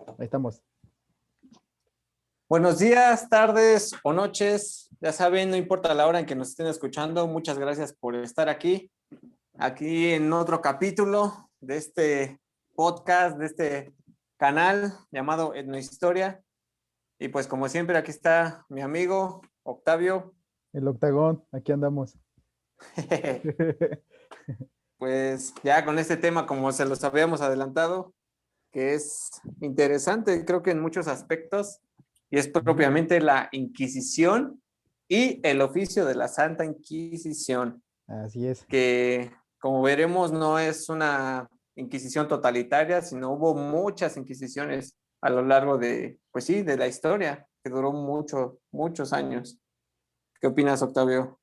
Ahí estamos. Buenos días, tardes o noches. Ya saben, no importa la hora en que nos estén escuchando. Muchas gracias por estar aquí en otro capítulo de este podcast, de este canal llamado Etnohistoria. Y pues como siempre, aquí está mi amigo Octavio. El octagón, aquí andamos. Pues ya con este tema, como se los habíamos adelantado, que es interesante, creo que en muchos aspectos, y es propiamente la Inquisición y el oficio de la Santa Inquisición, Así es. que como veremos no es una Inquisición totalitaria, sino hubo muchas Inquisiciones a lo largo de, pues sí, de la historia, que duró muchos años. ¿Qué opinas, Octavio?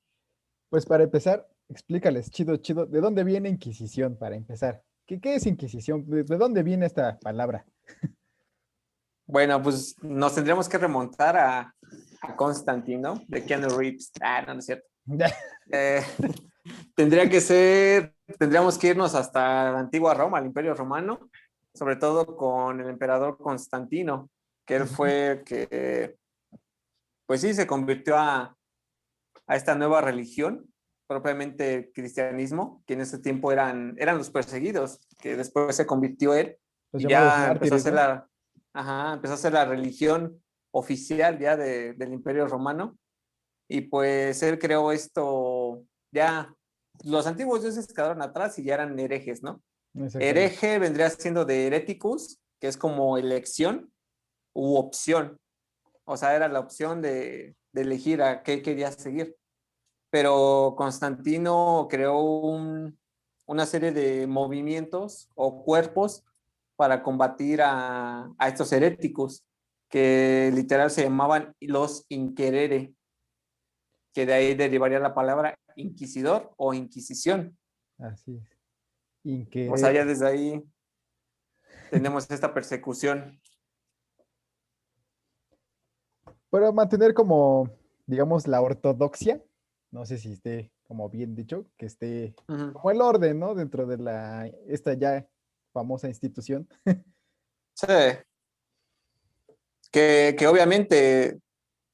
Pues para empezar, explícales, chido, chido, ¿de dónde viene Inquisición para empezar? ¿Qué es Inquisición? ¿De dónde viene esta palabra? Bueno, pues nos tendríamos que remontar a Constantino, de Keanu Reeves. No, no es cierto. Eh, tendríamos que irnos hasta la antigua Roma, al Imperio Romano, sobre todo con el emperador Constantino, que él fue que, pues sí, se convirtió a esta nueva religión, propiamente el cristianismo, que en ese tiempo eran los perseguidos, que después se convirtió él Los y llamados ya empezó a mártires, ser ¿no? empezó a ser la religión oficial ya del Imperio Romano. Y pues él creó esto, ya los antiguos dioses quedaron atrás y ya eran herejes, ¿no? Exactamente. Hereje vendría siendo de hereticus, que es como elección u opción. O sea, era la opción de elegir a qué querías seguir. Pero Constantino creó una serie de movimientos o cuerpos para combatir a estos heréticos, que literal se llamaban los inquerere, que de ahí derivaría la palabra inquisidor o inquisición. Así es. O sea, ya Inquerer. desde ahí tenemos esta persecución. Para mantener como, digamos, la ortodoxia, no sé si esté como bien dicho, que esté Uh-huh. como el orden, ¿no? Dentro de esta ya famosa institución. Sí, que obviamente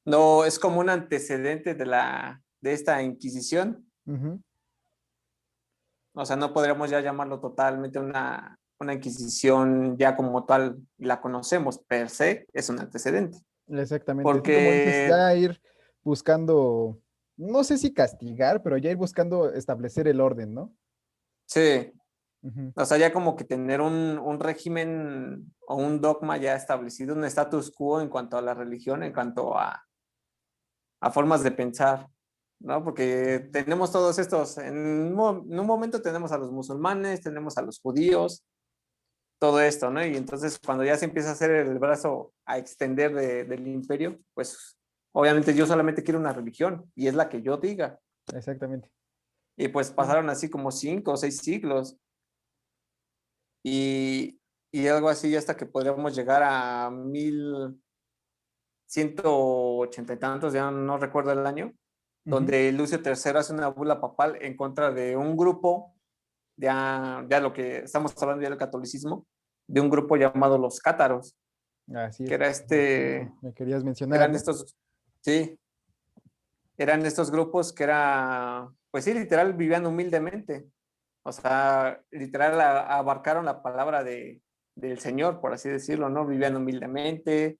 no es como un antecedente de esta Inquisición. Ujú. O sea, no podríamos ya llamarlo totalmente una Inquisición ya como tal la conocemos, per se, es un antecedente. Exactamente, sí, como dices, Porque, ya ir buscando, no sé si castigar, pero ya ir buscando establecer el orden, ¿no? sí, Ujú. o sea, ya como que tener un régimen o un dogma ya establecido, un status quo en cuanto a la religión, en cuanto a formas de pensar, ¿no? Porque tenemos todos estos, en un momento tenemos a los musulmanes, tenemos a los judíos, todo esto, ¿no? Y entonces cuando ya se empieza a hacer el brazo a extender del imperio, pues obviamente yo solamente quiero una religión y es la que yo diga. Exactamente. Y pues Sí. pasaron así como 5 o 6 siglos y, y algo así hasta que podríamos llegar a 1180 y tantos, ya no recuerdo el año, Ujú. donde Lucio III hace una bula papal en contra de un grupo, ya lo que estamos hablando ya del catolicismo, de un grupo llamado los cátaros, Así que es. era Me querías mencionar, eran ¿no? estos, sí, eran estos grupos que pues sí, literal vivían humildemente. O sea, literal abarcaron la palabra del Señor, por así decirlo, ¿no? Vivían humildemente,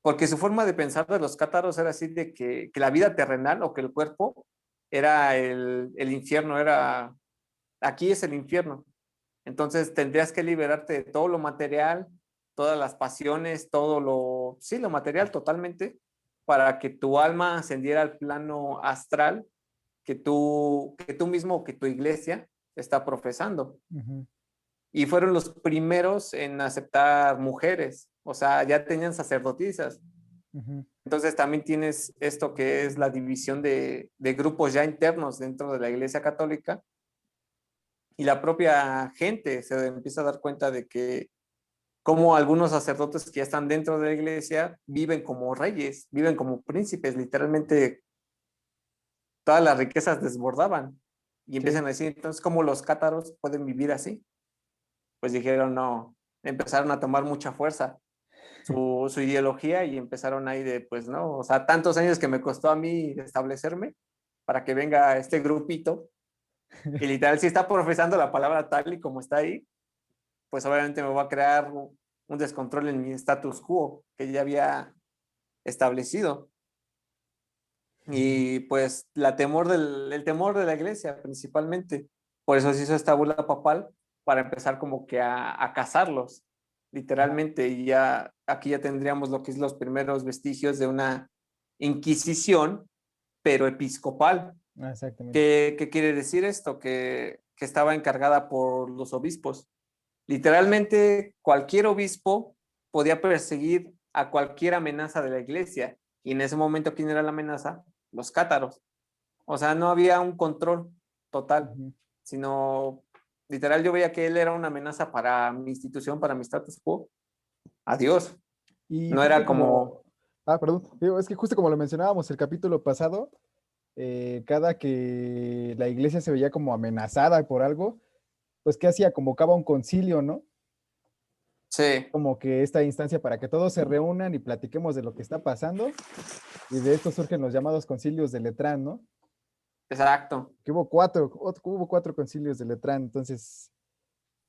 porque su forma de pensar de los cátaros era así de que la vida terrenal o que el cuerpo era el infierno, aquí es el infierno. Entonces tendrías que liberarte de todo lo material, todas las pasiones, sí, lo material totalmente, para que tu alma ascendiera al plano astral que tú mismo, que tu iglesia está profesando. Ujú. Y fueron los primeros en aceptar mujeres, o sea, ya tenían sacerdotisas. Ujú. Entonces también tienes esto que es la división de grupos ya internos dentro de la iglesia católica y la propia gente se empieza a dar cuenta de que como algunos sacerdotes que ya están dentro de la iglesia viven como reyes, viven como príncipes, literalmente todas las riquezas desbordaban y Sí. empiezan a decir, entonces, ¿cómo los cátaros pueden vivir así? Pues dijeron, no, empezaron a tomar mucha fuerza su ideología y empezaron ahí de, pues, ¿no? O sea, tantos años que me costó a mí establecerme para que venga este grupito que literal si está profesando la palabra tal y como está ahí, pues obviamente me va a crear un descontrol en mi status quo que ya había establecido. Y pues el temor de la iglesia principalmente. Por eso se hizo esta bula papal para empezar como que a cazarlos, Ajá, literalmente. Y ya aquí ya tendríamos lo que es los primeros vestigios de una inquisición, pero episcopal. exactamente. ¿Qué quiere decir esto? Que estaba encargada por los obispos. Literalmente cualquier obispo podía perseguir a cualquier amenaza de la iglesia. Y en ese momento, ¿quién era la amenaza? Los cátaros. O sea, no había un control total, Ujú. sino literal yo veía que él era una amenaza para mi institución, para mi status quo. Adiós. Y No justo era como, como, perdón, digo, es que justo como lo mencionábamos el capítulo pasado, cada que la iglesia se veía como amenazada por algo, pues ¿qué hacía? Convocaba un concilio, ¿no? sí, Como que esta instancia para que todos se reúnan y platiquemos de lo que está pasando, y de esto surgen los llamados concilios de Letrán, ¿no? exacto. Que hubo cuatro concilios de Letrán. Entonces,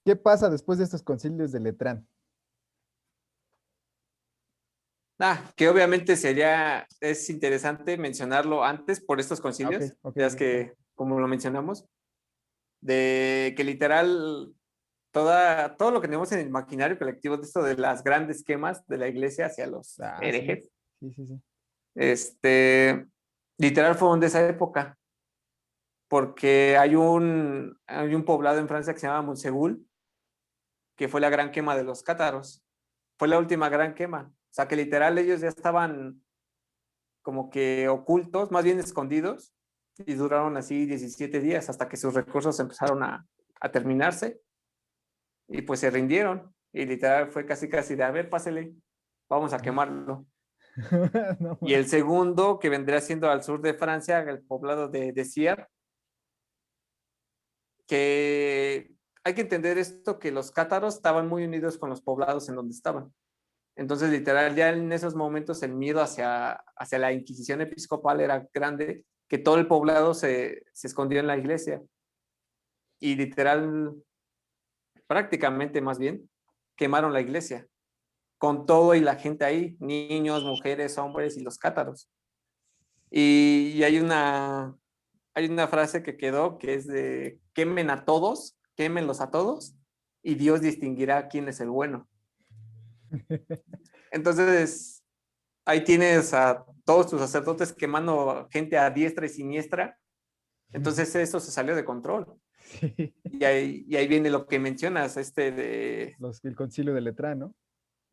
¿qué pasa después de estos concilios de Letrán? Que obviamente es interesante mencionarlo antes por estos Ok, concilios, ok, ya es ok, claro. que, como lo mencionamos, de que literal todo lo que tenemos en el imaginario colectivo de esto de las grandes quemas de la iglesia hacia los Sí, herejes, sí, sí, sí. este, literal fueron de esa época, porque hay un poblado en Francia que se llama Montsegur, que fue la gran quema de los cátaros, fue la última gran quema, o sea que literal ellos ya estaban como que ocultos, más bien escondidos, y duraron así 17 días hasta que sus recursos empezaron a terminarse y pues se rindieron. Y literal fue casi casi de, a ver, pásele, vamos a quemarlo. No, Y el segundo, que vendría siendo al sur de Francia, el poblado de Sierre, que hay que entender esto, que los cátaros estaban muy unidos con los poblados en donde estaban. Entonces, literal, ya en esos momentos el miedo hacia la Inquisición episcopal era grande, que todo el poblado se escondió en la iglesia. Y literal, prácticamente más bien, quemaron la iglesia, con todo y la gente ahí, niños, mujeres, hombres y los cátaros. Y hay una frase que quedó que es de quemen a todos, quémenlos a todos, y Dios distinguirá quién es el bueno. Entonces, ahí tienes a todos tus sacerdotes quemando gente a diestra y siniestra. Entonces, eso se salió de control. sí. Y ahí viene lo que mencionas, El concilio de Letrán, ¿no?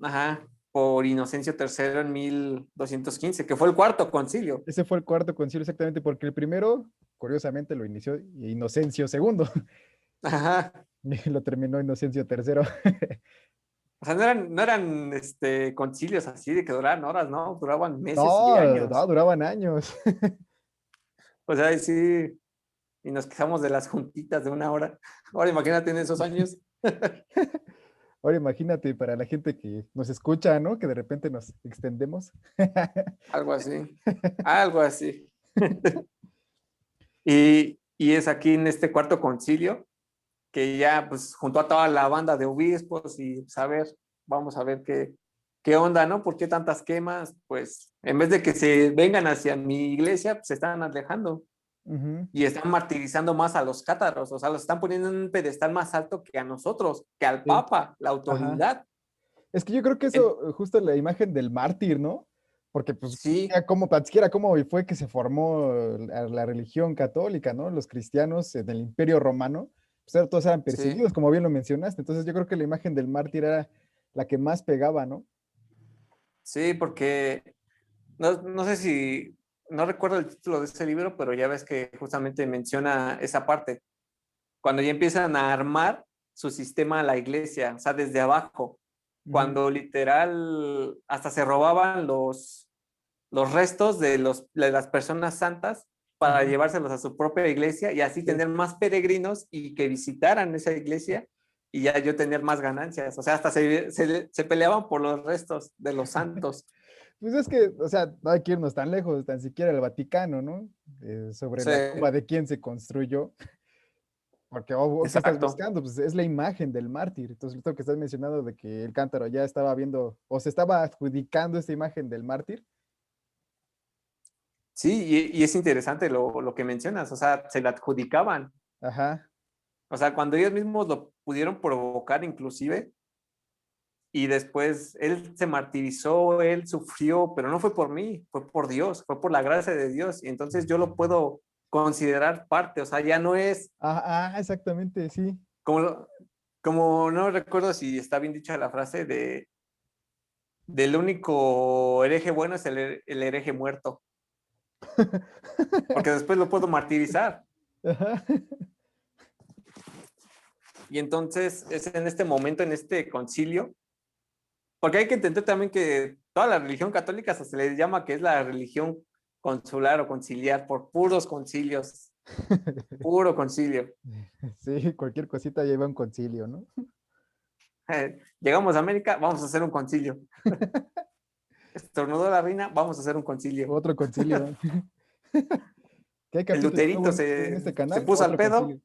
ajá, por Inocencio III en 1215, que fue el cuarto concilio. Ese fue el cuarto concilio exactamente, porque el primero, curiosamente, lo inició Inocencio II Ajá. y lo terminó Inocencio III. O sea, no eran concilios así de que duraran horas, ¿no? Duraban meses y No, no, años. duraban años. O sea, sí, y nos quejamos de las juntitas de una hora. Ahora imagínate en esos años, Ahora imagínate para la gente que nos escucha, ¿no? Que de repente nos extendemos. algo así, algo así. Y es aquí en este cuarto concilio que ya, pues, junto a toda la banda de obispos y saber, vamos a ver qué onda, ¿no? ¿Por qué tantas quemas? Pues, en vez de que se vengan hacia mi iglesia, pues, se están alejando Ujú. y están martirizando más a los cátaros, o sea, los están poniendo en un pedestal más alto que a nosotros, que al Sí, Papa, la ajá. autoridad. Es que yo creo que En- eso, justo la imagen del mártir, ¿no? Porque pues, sí, tan siquiera cómo fue que se formó la religión católica, ¿no? Los cristianos en el Imperio Romano, pues todos eran sí, perseguidos, como bien lo mencionaste. Entonces yo creo que la imagen del mártir era la que más pegaba, ¿no? sí, porque no sé si, no recuerdo el título de este libro, pero ya ves que justamente menciona esa parte, cuando ya empiezan a armar su sistema a la iglesia, o sea, desde abajo, Ujú, cuando literal hasta se robaban los restos de las personas santas para ujú, llevárselos a su propia iglesia y así sí. tener más peregrinos y que visitaran esa iglesia y ya yo tener más ganancias. O sea, hasta se peleaban por los restos de los santos. Pues es que, o sea, no hay que irnos tan lejos, tan siquiera el Vaticano, ¿no? Sobre Sí, la tumba de quién se construyó, porque ¿qué estás exacto. buscando? Pues es la imagen del mártir. Entonces, lo que estás mencionando de que el cántaro ya estaba viendo, o se estaba adjudicando esta imagen del mártir. Sí, y es interesante lo que mencionas, o sea, se la adjudicaban. Ajá. O sea, cuando ellos mismos lo pudieron provocar inclusive, y después él se martirizó, él sufrió, pero no fue por mí, fue por Dios, fue por la gracia de Dios. Y entonces yo lo puedo considerar parte, o sea, ya no es Exactamente, sí. como, como no recuerdo si está bien dicha la frase del único hereje bueno es el hereje muerto, porque después lo puedo martirizar. Ajá. Y entonces es en este momento, en este concilio, porque hay que entender también que toda la religión católica se le llama que es la religión consular o conciliar por puros concilios, puro concilio. Sí, cualquier cosita lleva un concilio, ¿no? Llegamos a América, vamos a hacer un concilio. Estornudó la reina, vamos a hacer un concilio. Otro concilio. ¿Qué hay El capítulo nuevo Luterito en este se canal? puso al Otro pedo, concilio.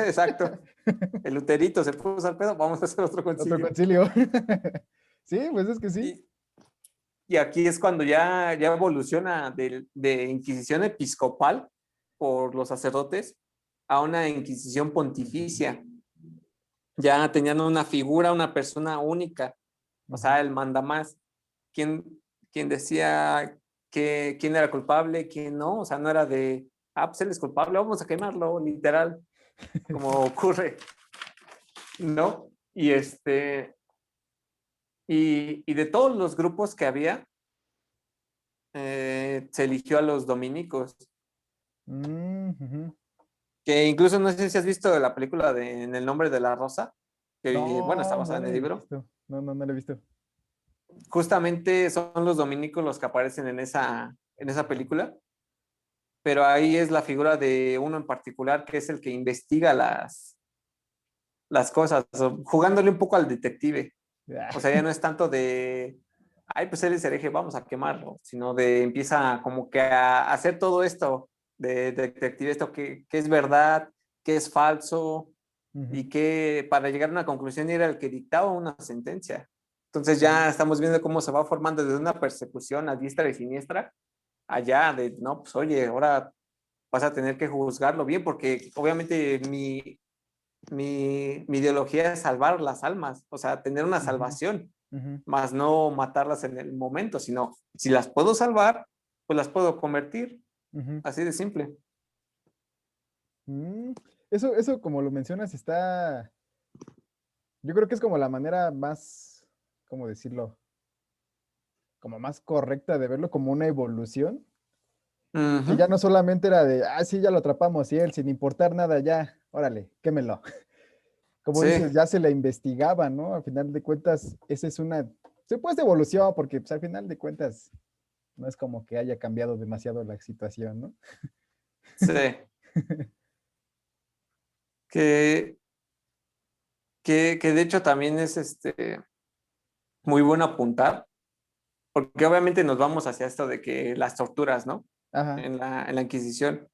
exacto. El Luterito se puso al pedo, vamos a hacer otro Otro concilio. concilio. Sí, pues es que sí. Y, y aquí es cuando ya evoluciona de Inquisición episcopal por los sacerdotes a una Inquisición pontificia. Ya tenían una figura, una persona única, o Ujú. sea, el mandamás, quien, quien decía quién era culpable, quién no, o sea, no era de, pues él es culpable, vamos a quemarlo, literal, como ocurre, ¿no? Y de todos los grupos que había, se eligió a los dominicos, Ujú. que incluso no sé si has visto la película de En el nombre de la rosa, que bueno, está No, no basada en lo el he libro. visto. No, no, no lo he visto. Justamente son los dominicos los que aparecen en esa película, pero ahí es la figura de uno en particular que es el que investiga las cosas, jugándole un poco al detective. O sea, ya no es tanto de, ay, pues él es hereje, vamos a quemarlo, sino de empieza como que a hacer todo esto de detective, esto que es verdad, que es falso, Ujú. y que para llegar a una conclusión era el que dictaba una sentencia. Entonces ya estamos viendo cómo se va formando desde una persecución a diestra y siniestra, allá de, no, pues oye, ahora vas a tener que juzgarlo bien, porque obviamente mi ideología es salvar las almas, o sea, tener una Ujú. salvación, Ujú. más no matarlas en el momento, sino si las puedo salvar, pues las puedo convertir, Ujú. así de simple. Mm, eso, como lo mencionas, está. Yo creo que es como la manera más, ¿cómo decirlo? Como más correcta de verlo, como una evolución. Que ya Ujú. no solamente era de, sí, ya lo atrapamos y él, sin importar nada, ya, órale, quémelo. Como Sí, dices, ya se la investigaba, ¿no? Al final de cuentas, esa es una, se puede evolución, porque pues, al final de cuentas no es como que haya cambiado demasiado la situación, ¿no? sí. Que, que de hecho también es muy bueno apuntar, porque obviamente nos vamos hacia esto de que las torturas, ¿no? Ajá. En la Inquisición,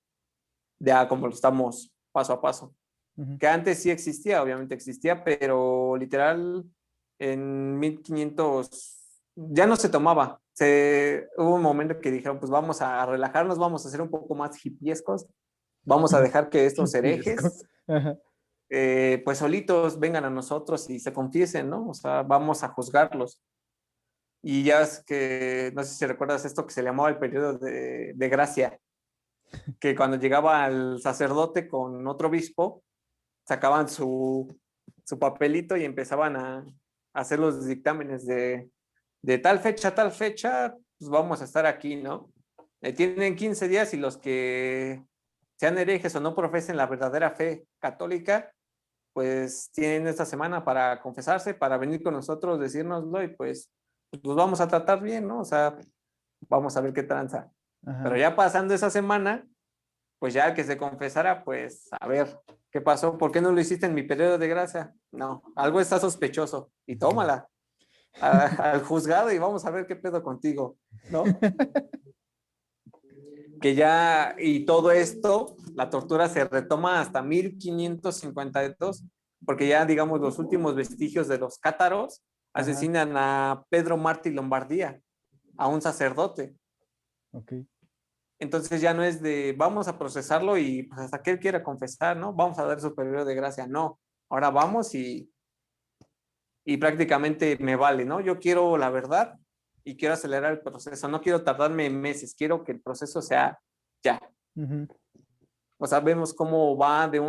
ya como lo estamos paso a paso. Ujú. Que antes sí existía, obviamente existía, pero literal en 1500 ya no se tomaba. Hubo un momento que dijeron, pues vamos a relajarnos, vamos a ser un poco más hippiescos, vamos a dejar que estos Piesco. herejes, Ajá. pues solitos vengan a nosotros y se confiesen, ¿no? O sea, vamos a juzgarlos. Y ya es que, no sé si recuerdas esto que se llamaba el periodo de gracia, que cuando llegaba el sacerdote con otro obispo, sacaban su papelito y empezaban a hacer los dictámenes de tal fecha, pues vamos a estar aquí, ¿no? Tienen 15 días y los que sean herejes o no profesen la verdadera fe católica, pues tienen esta semana para confesarse, para venir con nosotros, decírnoslo y pues los vamos a tratar bien, ¿no? O sea, vamos a ver qué tranza. Pero Ajá. ya pasando esa semana, pues ya el que se confesara, pues a ver. ¿Qué pasó? ¿Por qué no lo hiciste en mi periodo de gracia? No, algo está sospechoso. Y tómala al juzgado y vamos a ver qué pedo contigo, ¿no? Que ya, y todo esto, la tortura se retoma hasta 1552, porque ya, digamos, los últimos vestigios de los cátaros Ajá, asesinan a Pedro Martí Lombardía, a un sacerdote. ok. Entonces ya no es de vamos a procesarlo y pues hasta que él quiera confesar, ¿no? Vamos a dar su periodo de gracia. No, ahora vamos y prácticamente me vale, ¿no? Yo quiero la verdad y quiero acelerar el proceso. No quiero tardarme meses, quiero que el proceso sea ya. Ujú, O sea, vemos cómo va de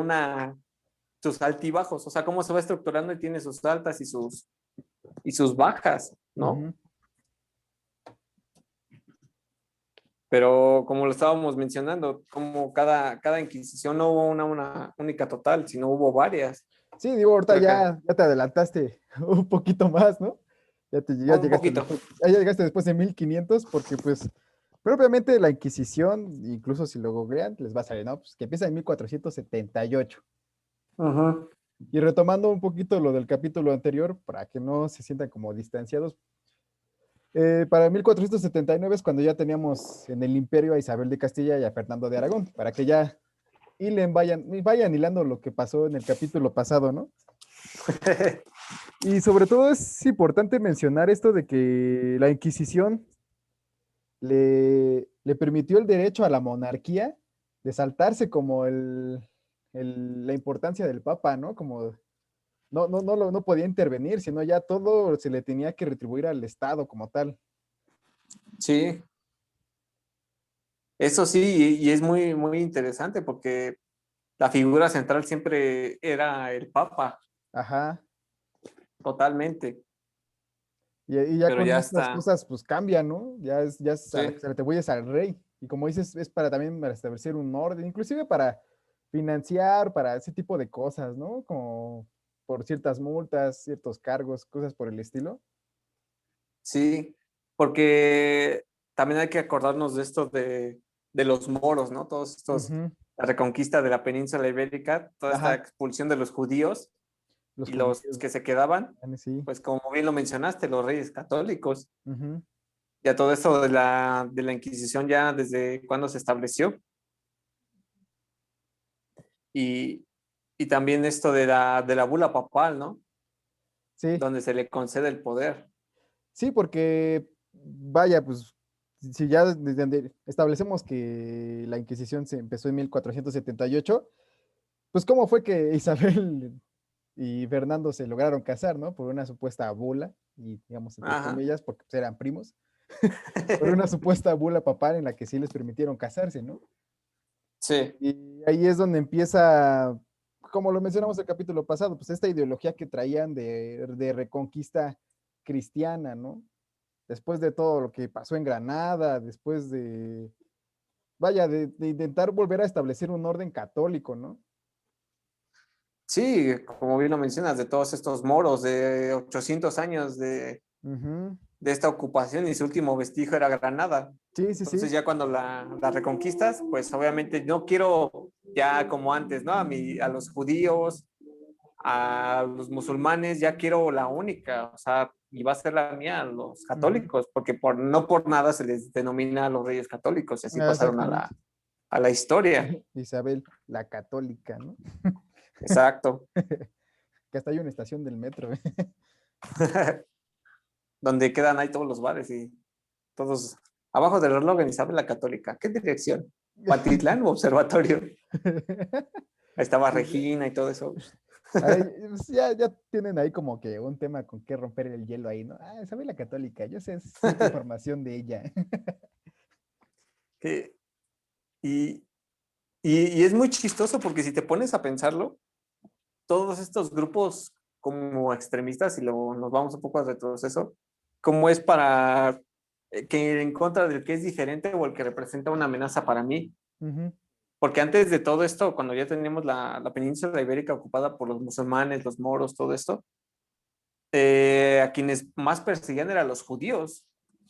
sus altibajos, o sea, cómo se va estructurando y tiene sus altas y sus bajas, ¿no? ujú. Pero como lo estábamos mencionando, como cada Inquisición no hubo una única total, sino hubo varias. Sí, digo, ahorita Creo que ya te adelantaste un poquito más, ¿no? Ya un llegaste poquito. después, ya llegaste después de 1500 porque pues propiamente la Inquisición, incluso si lo googlean, les va a salir, ¿no? Pues que empieza en 1478. Ujú. Y retomando un poquito lo del capítulo anterior, para que no se sientan como distanciados, para 1479 es cuando ya teníamos en el imperio a Isabel de Castilla y a Fernando de Aragón, para que ya vayan hilando lo que pasó en el capítulo pasado, ¿no? Y sobre todo es importante mencionar esto de que la Inquisición le permitió el derecho a la monarquía de saltarse como la importancia del Papa, ¿no? Como no podía intervenir, sino ya todo se le tenía que retribuir al Estado como tal. Sí, eso sí, y es muy, muy interesante porque la figura central siempre era el Papa, Ajá. totalmente, Y ya pero con ya estas está, cosas, pues cambia, ¿no? sí, Se le atribuyes al rey. Y como dices, es para también para establecer un orden, inclusive para financiar, para ese tipo de cosas, ¿no? Como por ciertas multas, ciertos cargos, cosas por el estilo. sí, porque también hay que acordarnos de esto de los moros, ¿no? Todos estos, Ujú. la reconquista de la península ibérica, toda esta Ajá, expulsión de los judíos los y los judíos, que se quedaban, sí. pues como bien lo mencionaste, los reyes católicos, Ujú. ya todo esto de la Inquisición ya desde cuándo se estableció y, y también esto de la bula papal, ¿no? Sí, Donde se le concede el poder. sí, porque vaya, pues si ya desde donde establecemos que la Inquisición se empezó en 1478, pues cómo fue que Isabel y Fernando se lograron casar, ¿no? Por una supuesta bula, y digamos entre Ajá. comillas, porque pues, eran primos, por una supuesta bula papal en la que sí les permitieron casarse, ¿no? Sí, Y ahí es donde empieza, como lo mencionamos el capítulo pasado, pues esta ideología que traían de reconquista cristiana, ¿no? Después de todo lo que pasó en Granada, después vaya, de intentar volver a establecer un orden católico, ¿no? sí, como bien lo mencionas, de todos estos moros de 800 años Ujú. de esta ocupación y su último vestigio era Granada. Sí, sí, Entonces sí. ya cuando la reconquistas, pues obviamente no quiero ya como antes, ¿no? A los judíos, a los musulmanes, ya quiero la única, o sea, y va a ser la mía, a los Ujú. católicos, porque no por nada se les denomina a los reyes católicos, y así Ah, pasaron a exactamente. la historia. Isabel, la católica, ¿no? Exacto. Que hasta hay una estación del metro. Donde quedan ahí todos los bares y todos abajo del reloj en Isabel la Católica. ¿Qué dirección? ¿Patitlán o Observatorio? Ahí estaba Regina y todo eso. Ahí, pues, ya tienen ahí como que un tema con qué romper el hielo ahí, ¿no? Ah, Isabel la católica, yo sé cierta información de ella. Que- y, y es muy chistoso porque si te pones a pensarlo, todos estos grupos como extremistas, y luego nos vamos un poco al retroceso, como es para que en contra del que es diferente o el que representa una amenaza para mí. Ujú. Porque antes de todo esto, cuando ya teníamos la península ibérica ocupada por los musulmanes, los moros, todo esto, a quienes más perseguían eran los judíos,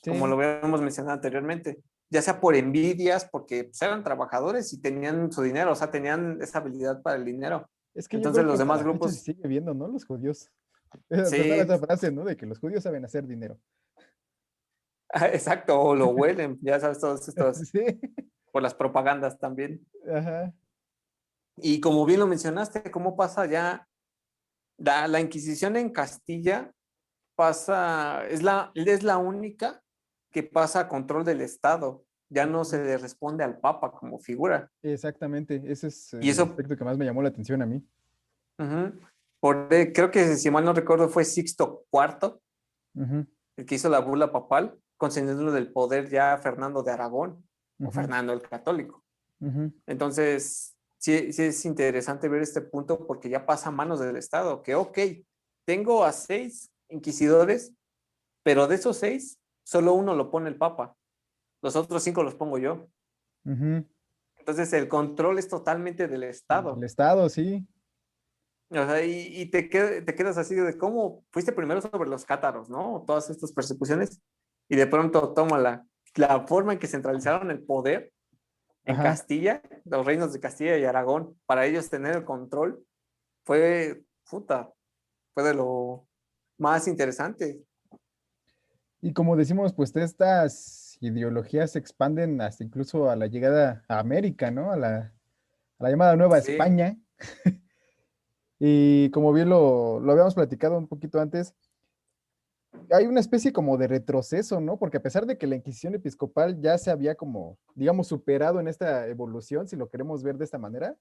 como Sí, lo habíamos mencionado anteriormente, ya sea por envidias, porque pues, eran trabajadores y tenían su dinero, o sea, tenían esa habilidad para el dinero, Es que yo Entonces creo que los hasta demás la fecha se grupos, sigue viendo, ¿no? Los judíos. Te suena sí, esa frase, ¿no? De que los judíos saben hacer dinero. exacto, o lo huelen, ya sabes, todos estos, Sí. por las propagandas también. Ajá. Y como bien lo mencionaste, ¿cómo pasa ya? La Inquisición en Castilla pasa, es la única que pasa a control del Estado. Ya no se Ujú. le responde al Papa como figura. Exactamente. Ese es Y el eso, aspecto que más me llamó la atención a mí. ujú, creo que si mal no recuerdo fue Sixto IV Ujú, el que hizo la bula papal, concediendo del poder ya a Fernando de Aragón o ujú, Fernando el Católico. ujú. Entonces, sí, sí es interesante ver este punto porque ya pasa a manos del Estado, que ok, tengo a 6 inquisidores, pero de esos 6, solo uno lo pone el Papa, los otros 5 los pongo yo. Ujú. Entonces, el control es totalmente del El Estado. Estado, sí. O sea, y te quedas así de cómo fuiste primero sobre los cátaros, ¿no? Todas estas persecuciones, y de pronto toma la forma en que centralizaron el poder en Ajá. Castilla, los reinos de Castilla y Aragón, para ellos tener el control, fue, puta, fue de lo más interesante. Y como decimos, pues estas ideologías se expanden hasta incluso a la llegada a América, ¿no? A la llamada Nueva Sí. España. Y como bien lo habíamos platicado un poquito antes, hay una especie como de retroceso, ¿no? Porque a pesar de que la Inquisición episcopal ya se había como, digamos, superado en esta evolución, si lo queremos ver de esta manera,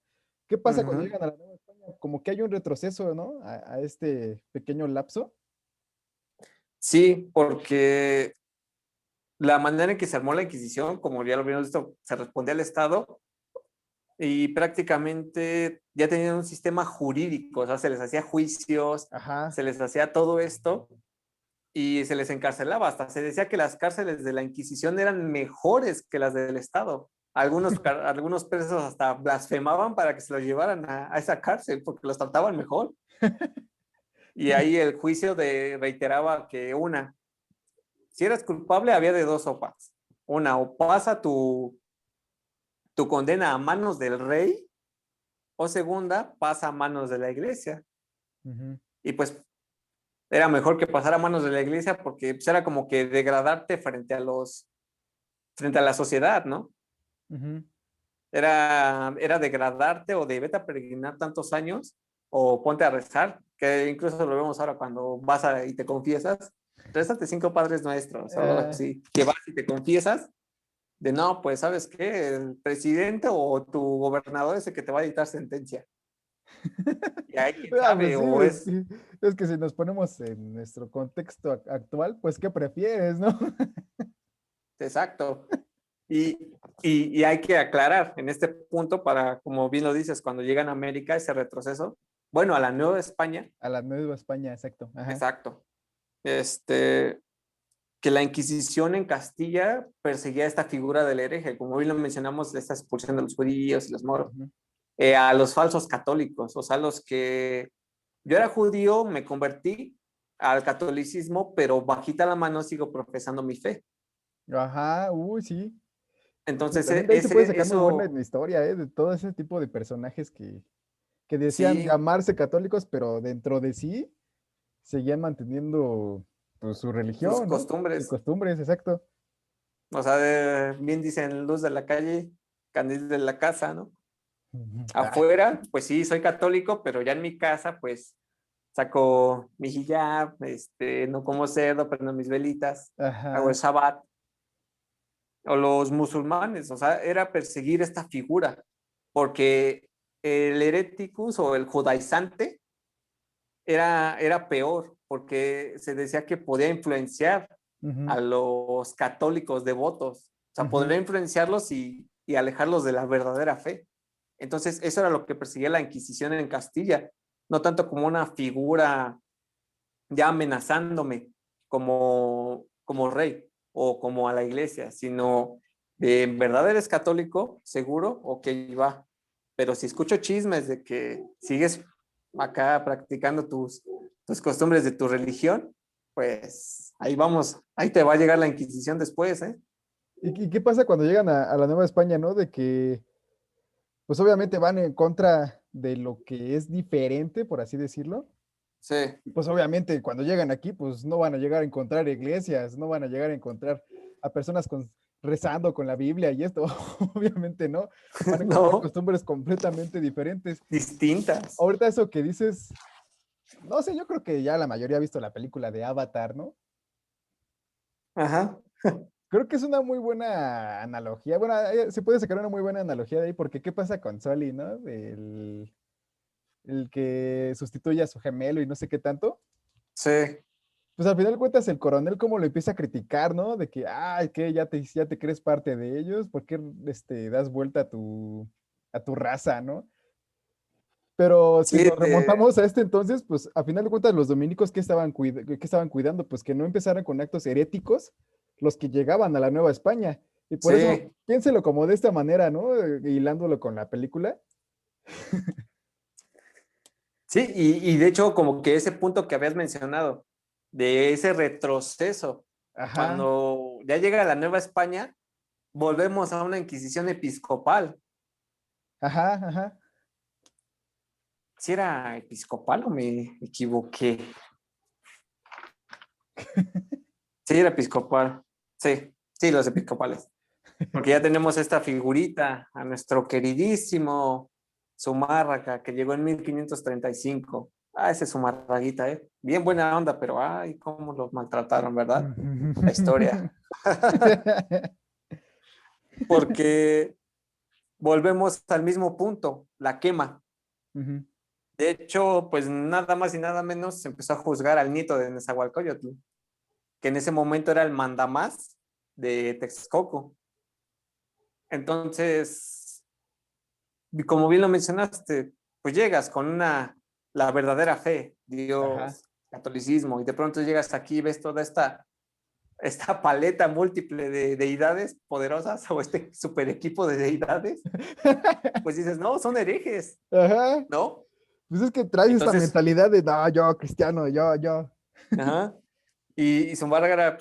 ¿qué pasa cuando Ujú. llegan a la Nueva España? Como que hay un retroceso, ¿no? A este pequeño lapso. Sí, porque la manera en que se armó la Inquisición, como ya lo habíamos visto, se respondía al Estado y prácticamente ya tenían un sistema jurídico, o sea, se les hacía juicios, Ajá. se les hacía todo esto y se les encarcelaba. Hasta se decía que las cárceles de la Inquisición eran mejores que las del Estado. Algunos presos hasta blasfemaban para que se los llevaran a esa cárcel porque los trataban mejor. Y ahí el juicio reiteraba que si eras culpable había de dos sopas. Una, o pasa tu condena a manos del rey, o segunda, pasa a manos de la iglesia. Ujú, Y pues era mejor que pasara a manos de la iglesia porque pues, era como que degradarte frente a la sociedad, ¿no? ujú. Era degradarte o de vete a peregrinar tantos años o ponte a rezar, que incluso lo vemos ahora cuando y te confiesas, rézate 5 padres nuestros o algo Eh, así, que vas y te confiesas de no, pues sabes qué, el presidente o tu gobernador es el que te va a dictar sentencia. Y ahí quién pues sabe, sí, o es es que si nos ponemos en nuestro contexto actual, pues ¿qué prefieres, no? exacto. Y hay que aclarar en este punto para, como bien lo dices, cuando llegan a América, ese retroceso, bueno, a la Nueva España, A la Nueva España, exacto. Ajá. exacto, este, que la Inquisición en Castilla perseguía esta figura del hereje, como bien lo mencionamos, de esta expulsión de los judíos y los moros, Ujú. a los falsos católicos, o sea, los que yo era judío, me convertí al catolicismo, pero bajita la mano sigo profesando mi fe. Ajá, uy, sí. Y Entonces, también de ahí se puede sacar muy buena eso, historia, ¿eh? De todo ese tipo de personajes que decían sí, llamarse católicos, pero dentro de sí seguían manteniendo pues, su sus religión, ¿no? Sus costumbres. costumbres, exacto. O sea, bien dicen luz de la calle, candil de la casa, ¿no? Ujú. Ah, Afuera, pues sí, soy católico, pero ya en mi casa, pues saco mi hijab, no como cerdo, prendo mis velitas, hago el ajá. Shabbat. O los musulmanes, o sea, era perseguir esta figura, porque el hereticus o el judaizante era peor, porque se decía que podía influenciar Ujú, a los católicos devotos, o sea, ujú, podría influenciarlos y alejarlos de la verdadera fe. Entonces, eso era lo que perseguía la Inquisición en Castilla, no tanto como una figura ya amenazándome como rey o como a la iglesia, sino de en verdad eres católico, seguro, ok, va. Pero si escucho chismes de que sigues acá practicando tus costumbres de tu religión, pues ahí vamos, ahí te va a llegar la Inquisición después, ¿eh? ¿Y qué pasa cuando llegan a la Nueva España, no? De que, pues obviamente van en contra. de lo que es diferente, por así decirlo. Sí, Y pues obviamente cuando llegan aquí, pues no van a llegar a encontrar iglesias, no van a llegar a encontrar a personas rezando con la Biblia y esto, obviamente no, van a encontrar no, costumbres completamente diferentes. distintas. Ahorita eso que dices, no sé, yo creo que ya la mayoría ha visto la película de Avatar, ¿no? Ajá. Creo que es una muy buena analogía. Bueno, se puede sacar una muy buena analogía de ahí, porque ¿qué pasa con Sully, no? El que sustituye a su gemelo y no sé qué tanto. Sí, Pues al final de cuentas el coronel como lo empieza a criticar, ¿no? De que, ay, que ya te crees parte de ellos, ¿por qué das vuelta a tu raza, ¿no? Pero si sí, nos remontamos a este entonces, pues a final de cuentas los dominicos que estaban cuidando, pues que no empezaran con actos heréticos los que llegaban a la Nueva España. Y por eso, sí, piénselo como de esta manera, ¿no? Hilándolo con la película. sí, y de hecho como que ese punto que habías mencionado, de ese retroceso, Ajá, cuando ya llega la Nueva España, volvemos a una Inquisición episcopal. ajá, ajá. ¿Si era episcopal o me equivoqué? Sí, era episcopal. Sí, sí, los episcopales. Porque ya tenemos esta figurita a nuestro queridísimo Zumárraga, que llegó en 1535. Ah, ese Zumárraguita, ¿eh? Bien buena onda, pero ay, cómo los maltrataron, ¿verdad? La historia. Porque volvemos al mismo punto, la quema. Ujú. De hecho, pues nada más y nada menos se empezó a juzgar al nieto de Nezahualcóyotl, que en ese momento era el mandamás de Texcoco. Entonces, como bien lo mencionaste, pues llegas con la verdadera fe, Ajá. Dios, catolicismo, y de pronto llegas aquí y ves toda esta paleta múltiple de deidades poderosas o este super equipo de deidades, pues dices, no, son herejes, Ajá. ¿no? Pues es que traes esta Entonces, mentalidad de, no, yo cristiano, yo. ajá, y Zumárraga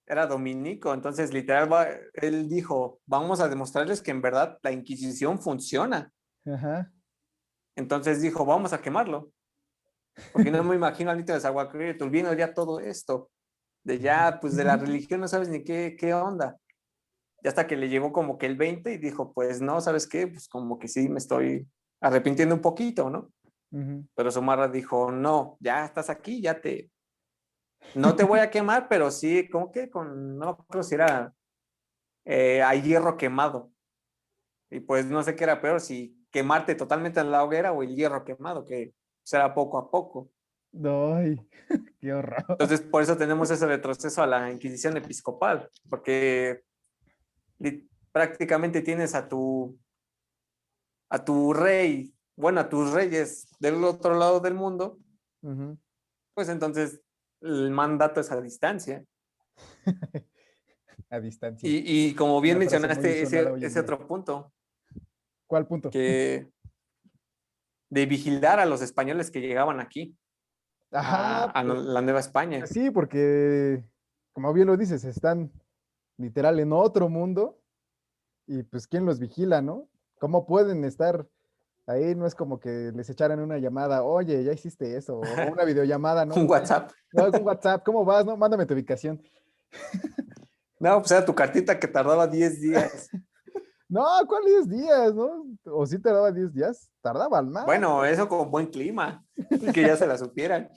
era dominico, entonces literal, él dijo, vamos a demostrarles que en verdad la Inquisición funciona. Ajá. Entonces dijo, vamos a quemarlo, porque no me imagino al Nito de Zaguacrito viendo ya todo esto, de ya, pues de la religión no sabes ni qué onda. Y hasta que le llegó como que el 20 y dijo, pues no, ¿sabes qué? Pues como que sí me estoy arrepintiendo un poquito, ¿no? Ujú. Pero Sumarra dijo, no, ya estás aquí, no te voy a quemar, pero sí, como que no creo si era a hierro quemado. Y pues no sé qué era peor, si quemarte totalmente en la hoguera o el hierro quemado, que será poco a poco. Ay, qué horror. Entonces, por eso tenemos ese retroceso a la Inquisición episcopal, porque prácticamente tienes a tu rey, bueno, a tus reyes del otro lado del mundo, Ujú. pues entonces el mandato es a distancia. A distancia. Y como bien Una frase muy mencionaste usada hoy en ese día. otro punto, ¿Cuál punto? que de vigilar a los españoles que llegaban aquí, Ajá, a la Nueva España. pues sí, porque como bien lo dices, están literal en otro mundo y pues ¿quién los vigila, no? ¿Cómo pueden estar ahí? No es como que les echaran una llamada, oye, ya hiciste eso, o una videollamada, ¿no? Un Oye, WhatsApp. no, un WhatsApp, ¿cómo vas? No, mándame tu ubicación. No, pues era tu cartita que tardaba 10 días. No, ¿cuál 10 días, no? O sí tardaba 10 días, tardaban más. Bueno, eso con buen clima, que ya se la supieran.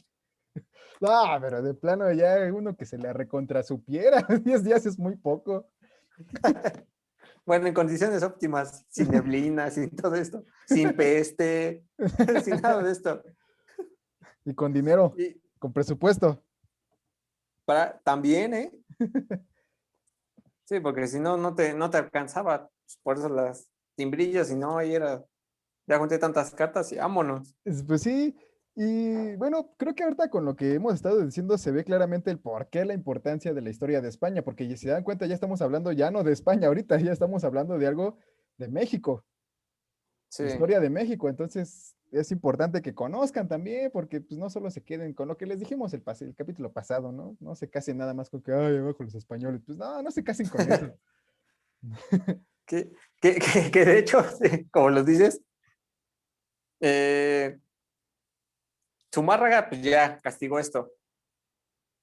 No, pero de plano ya uno que se le recontrasupiera, 10 días es muy poco. Bueno, en condiciones óptimas, sin neblina, sin todo esto, sin peste, sin nada de esto. Y con dinero, Y con presupuesto. también, ¿eh? Sí, porque si no, no te alcanzaba. Pues, por eso las timbrillas, y no, ahí era, ya junté tantas cartas y vámonos. Pues sí, y bueno, creo que ahorita con lo que hemos estado diciendo se ve claramente el por qué la importancia de la historia de España, porque si se dan cuenta ya estamos hablando ya no de España ahorita, ya estamos hablando de algo de México, Sí, historia de México, entonces es importante que conozcan también, porque pues no solo se queden con lo que les dijimos el capítulo pasado, ¿no? No se casen nada más con que, ay, abajo los españoles, pues no, no se casen con eso. que, que de hecho, sí, como los dices, Eh, Zumárraga, pues ya castigó esto.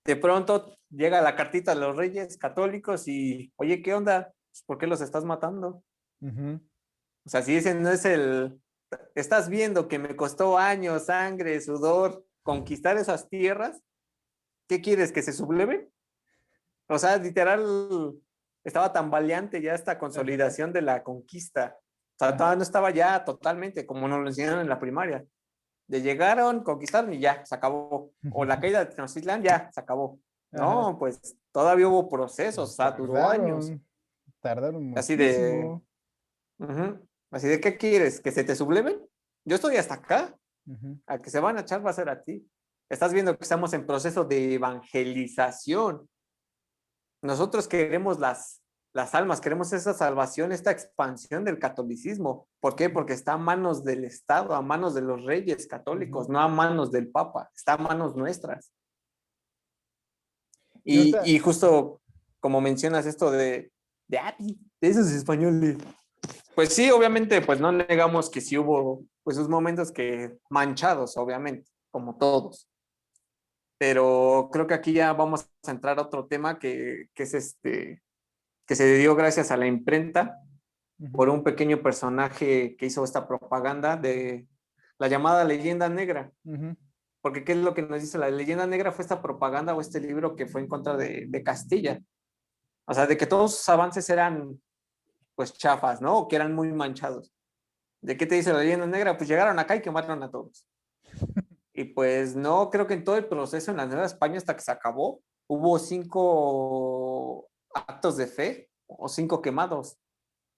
De pronto llega la cartita de los Reyes Católicos y, oye, ¿qué onda? Pues, ¿por qué los estás matando? Ujú. O sea, si ese no es el... Estás viendo que me costó años, sangre, sudor, conquistar esas tierras, ¿qué quieres? ¿Que se subleven? O sea, literal, estaba tan valiente ya esta Ajá. consolidación de la conquista. O sea, Ajá. todavía no estaba ya totalmente como nos lo enseñaron en la primaria. De llegaron, conquistaron y ya, se acabó. O la caída de Tenochtitlán, ya, se acabó. Ajá. No, pues todavía hubo procesos, o Pues sea, duró años. tardaron Así de, muchísimo. así de, ¿qué quieres? ¿Que se te subleven? Yo estoy hasta acá, Ujú. a que se van a echar va a ser a ti. Estás viendo que estamos en proceso de evangelización. Nosotros queremos las almas, queremos esa salvación, esta expansión del catolicismo. ¿Por qué? Porque está a manos del Estado, a manos de los reyes católicos, Ujú. no a manos del Papa, está a manos nuestras. Y ahorita, Y justo como mencionas esto de esos españoles. Pues sí, obviamente, pues no negamos que sí hubo pues sus momentos que manchados, obviamente, como todos. Pero creo que aquí ya vamos a entrar a otro tema que es que se dio gracias a la imprenta por ujú, un pequeño personaje que hizo esta propaganda de la llamada leyenda negra. ujú, Porque ¿qué es lo que nos dice la leyenda negra? Fue esta propaganda o este libro que fue en contra de Castilla. O sea, de que todos sus avances eran pues chafas, ¿no? O que eran muy manchados. ¿De qué te dice la leyenda negra? Pues llegaron acá y quemaron a todos. Y pues no, creo que en todo el proceso en la Nueva España hasta que se acabó, hubo 5 actos de fe o 5 quemados.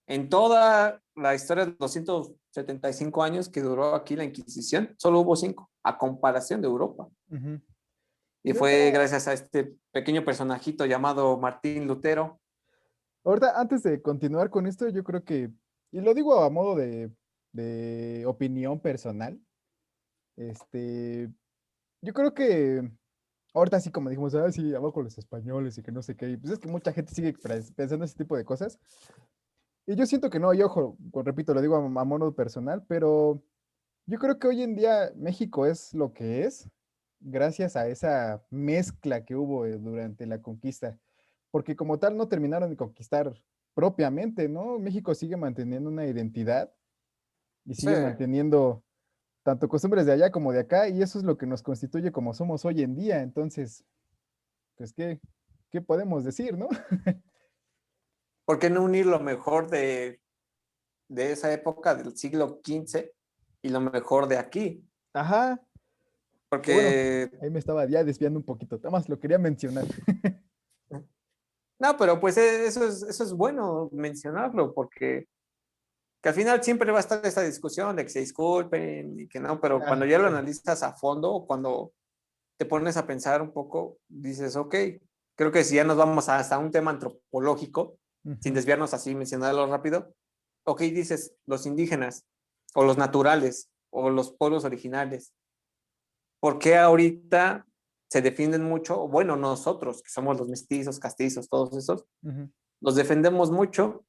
En toda la historia de 275 años que duró aquí la Inquisición, solo hubo 5, a comparación de Europa. ujú. Y Y ahorita, fue gracias a este pequeño personajito llamado Martín Lutero. ahorita, antes de continuar con esto, yo creo que, y lo digo a modo de opinión personal, este, yo creo que ahorita sí, como dijimos, ah, sí, abajo los españoles y que no sé qué, y pues es que mucha gente sigue pensando ese tipo de cosas. Y yo siento que no, y ojo, repito, lo digo a modo personal, pero yo creo que hoy en día México es lo que es gracias a esa mezcla que hubo durante la conquista, porque como tal no terminaron de conquistar propiamente, ¿no? México sigue manteniendo una identidad y Sí, sigue manteniendo tanto costumbres de allá como de acá, y eso es lo que nos constituye como somos hoy en día. Entonces, pues, ¿qué podemos decir, no? ¿por qué no unir lo mejor de esa época del siglo XV y lo mejor de aquí? Ajá, pero bueno, Porque, ahí me estaba ya desviando un poquito, nada más lo quería mencionar. no, pero pues eso es bueno mencionarlo, porque que al final siempre va a estar esta discusión de que se disculpen y que no, pero Ah, cuando ya lo claro. analizas a fondo, cuando te pones a pensar un poco, dices, ok, creo que si ya nos vamos hasta un tema antropológico, sin Ujú, desviarnos así, mencionarlo rápido, ok, dices los indígenas o los naturales o los pueblos originales, ¿por qué ahorita se defienden mucho? Bueno, nosotros, que somos los mestizos, castizos, todos esos, ujú, los defendemos mucho.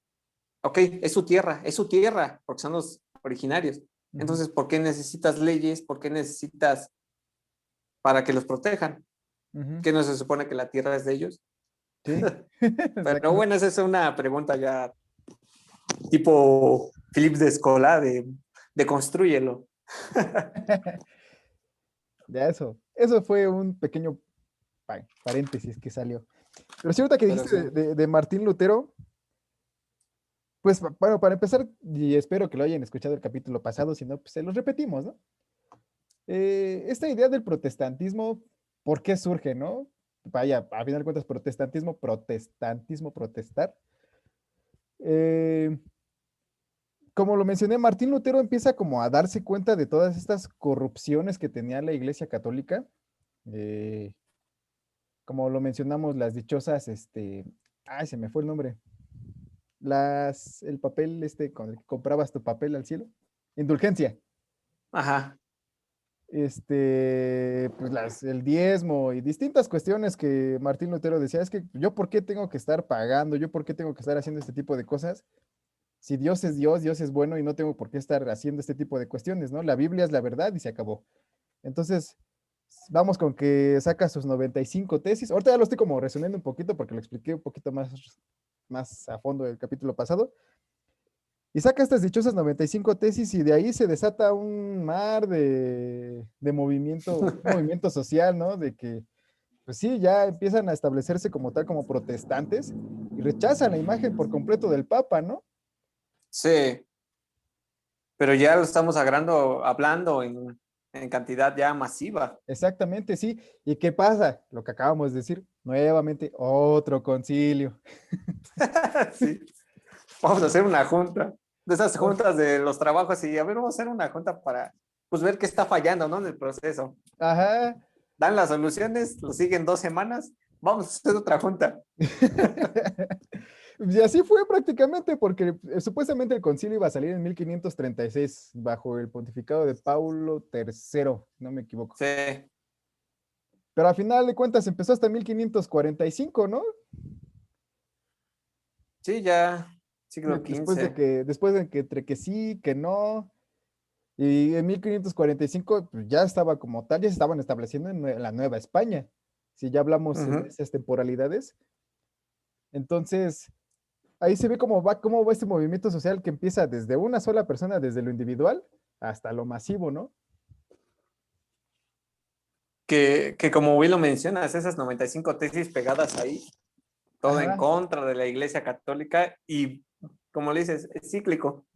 Ok, es su tierra, porque son los originarios. ujú, Entonces, ¿por qué necesitas leyes? ¿Por qué necesitas para que los protejan? ujú. ¿Qué no se supone que la tierra es de ellos? Sí, Pero exacto. bueno, esa es una pregunta ya tipo Philips de Escola de construyelo. Ya eso fue un pequeño paréntesis que salió. Pero sí, ahorita que Pero dijiste sí. de Martín Lutero, pues bueno, para empezar, y espero que lo hayan escuchado el capítulo pasado, si no, pues se los repetimos, ¿no? Esta idea del protestantismo, ¿por qué surge, no? Vaya, a final de cuentas, protestantismo, protestar. Eh, como lo mencioné, Martín Lutero empieza como a darse cuenta de todas estas corrupciones que tenía la Iglesia Católica. eh, Como lo mencionamos, las dichosas, ay, se me fue el nombre, el papel con el que comprabas tu papel al cielo, indulgencia, Ajá. pues el diezmo y distintas cuestiones que Martín Lutero decía, es que yo por qué tengo que estar pagando, yo por qué tengo que estar haciendo este tipo de cosas, si Dios es Dios, Dios es bueno y no tengo por qué estar haciendo este tipo de cuestiones, ¿no? La Biblia es la verdad y se acabó. Entonces, vamos con que saca sus 95 tesis. Ahorita ya lo estoy como resumiendo un poquito porque lo expliqué un poquito más a fondo el capítulo pasado. Y saca estas dichosas 95 tesis y de ahí se desata un mar de movimiento, un movimiento social, ¿no? De que, pues sí, ya empiezan a establecerse como tal, como protestantes y rechazan la imagen por completo del Papa, ¿no? Sí, pero ya lo estamos hablando en cantidad ya masiva. Exactamente, sí. ¿Y qué pasa? Lo que acabamos de decir, nuevamente, otro concilio. Sí, vamos a hacer una junta, de esas juntas de los trabajos y a ver, vamos a hacer una junta para pues ver qué está fallando, ¿no? En el proceso. Ajá. Dan las soluciones, lo siguen 2 semanas, vamos a hacer otra junta. Y así fue prácticamente, porque supuestamente el concilio iba a salir en 1536 bajo el pontificado de Paulo III, no me equivoco. Sí, Pero a final de cuentas empezó hasta 1545, ¿no? sí, ya, siglo Después de XV. que, después de que entre que sí, que no, y en 1545 pues, ya estaba como tal, ya se estaban estableciendo en la Nueva España, si ya hablamos en Ujú. esas temporalidades. Entonces, ahí se ve cómo va este movimiento social que empieza desde una sola persona, desde lo individual hasta lo masivo, ¿no? Que como bien lo mencionas, esas 95 tesis pegadas ahí, todo en Ajá, contra de la Iglesia Católica y, como le dices, es cíclico.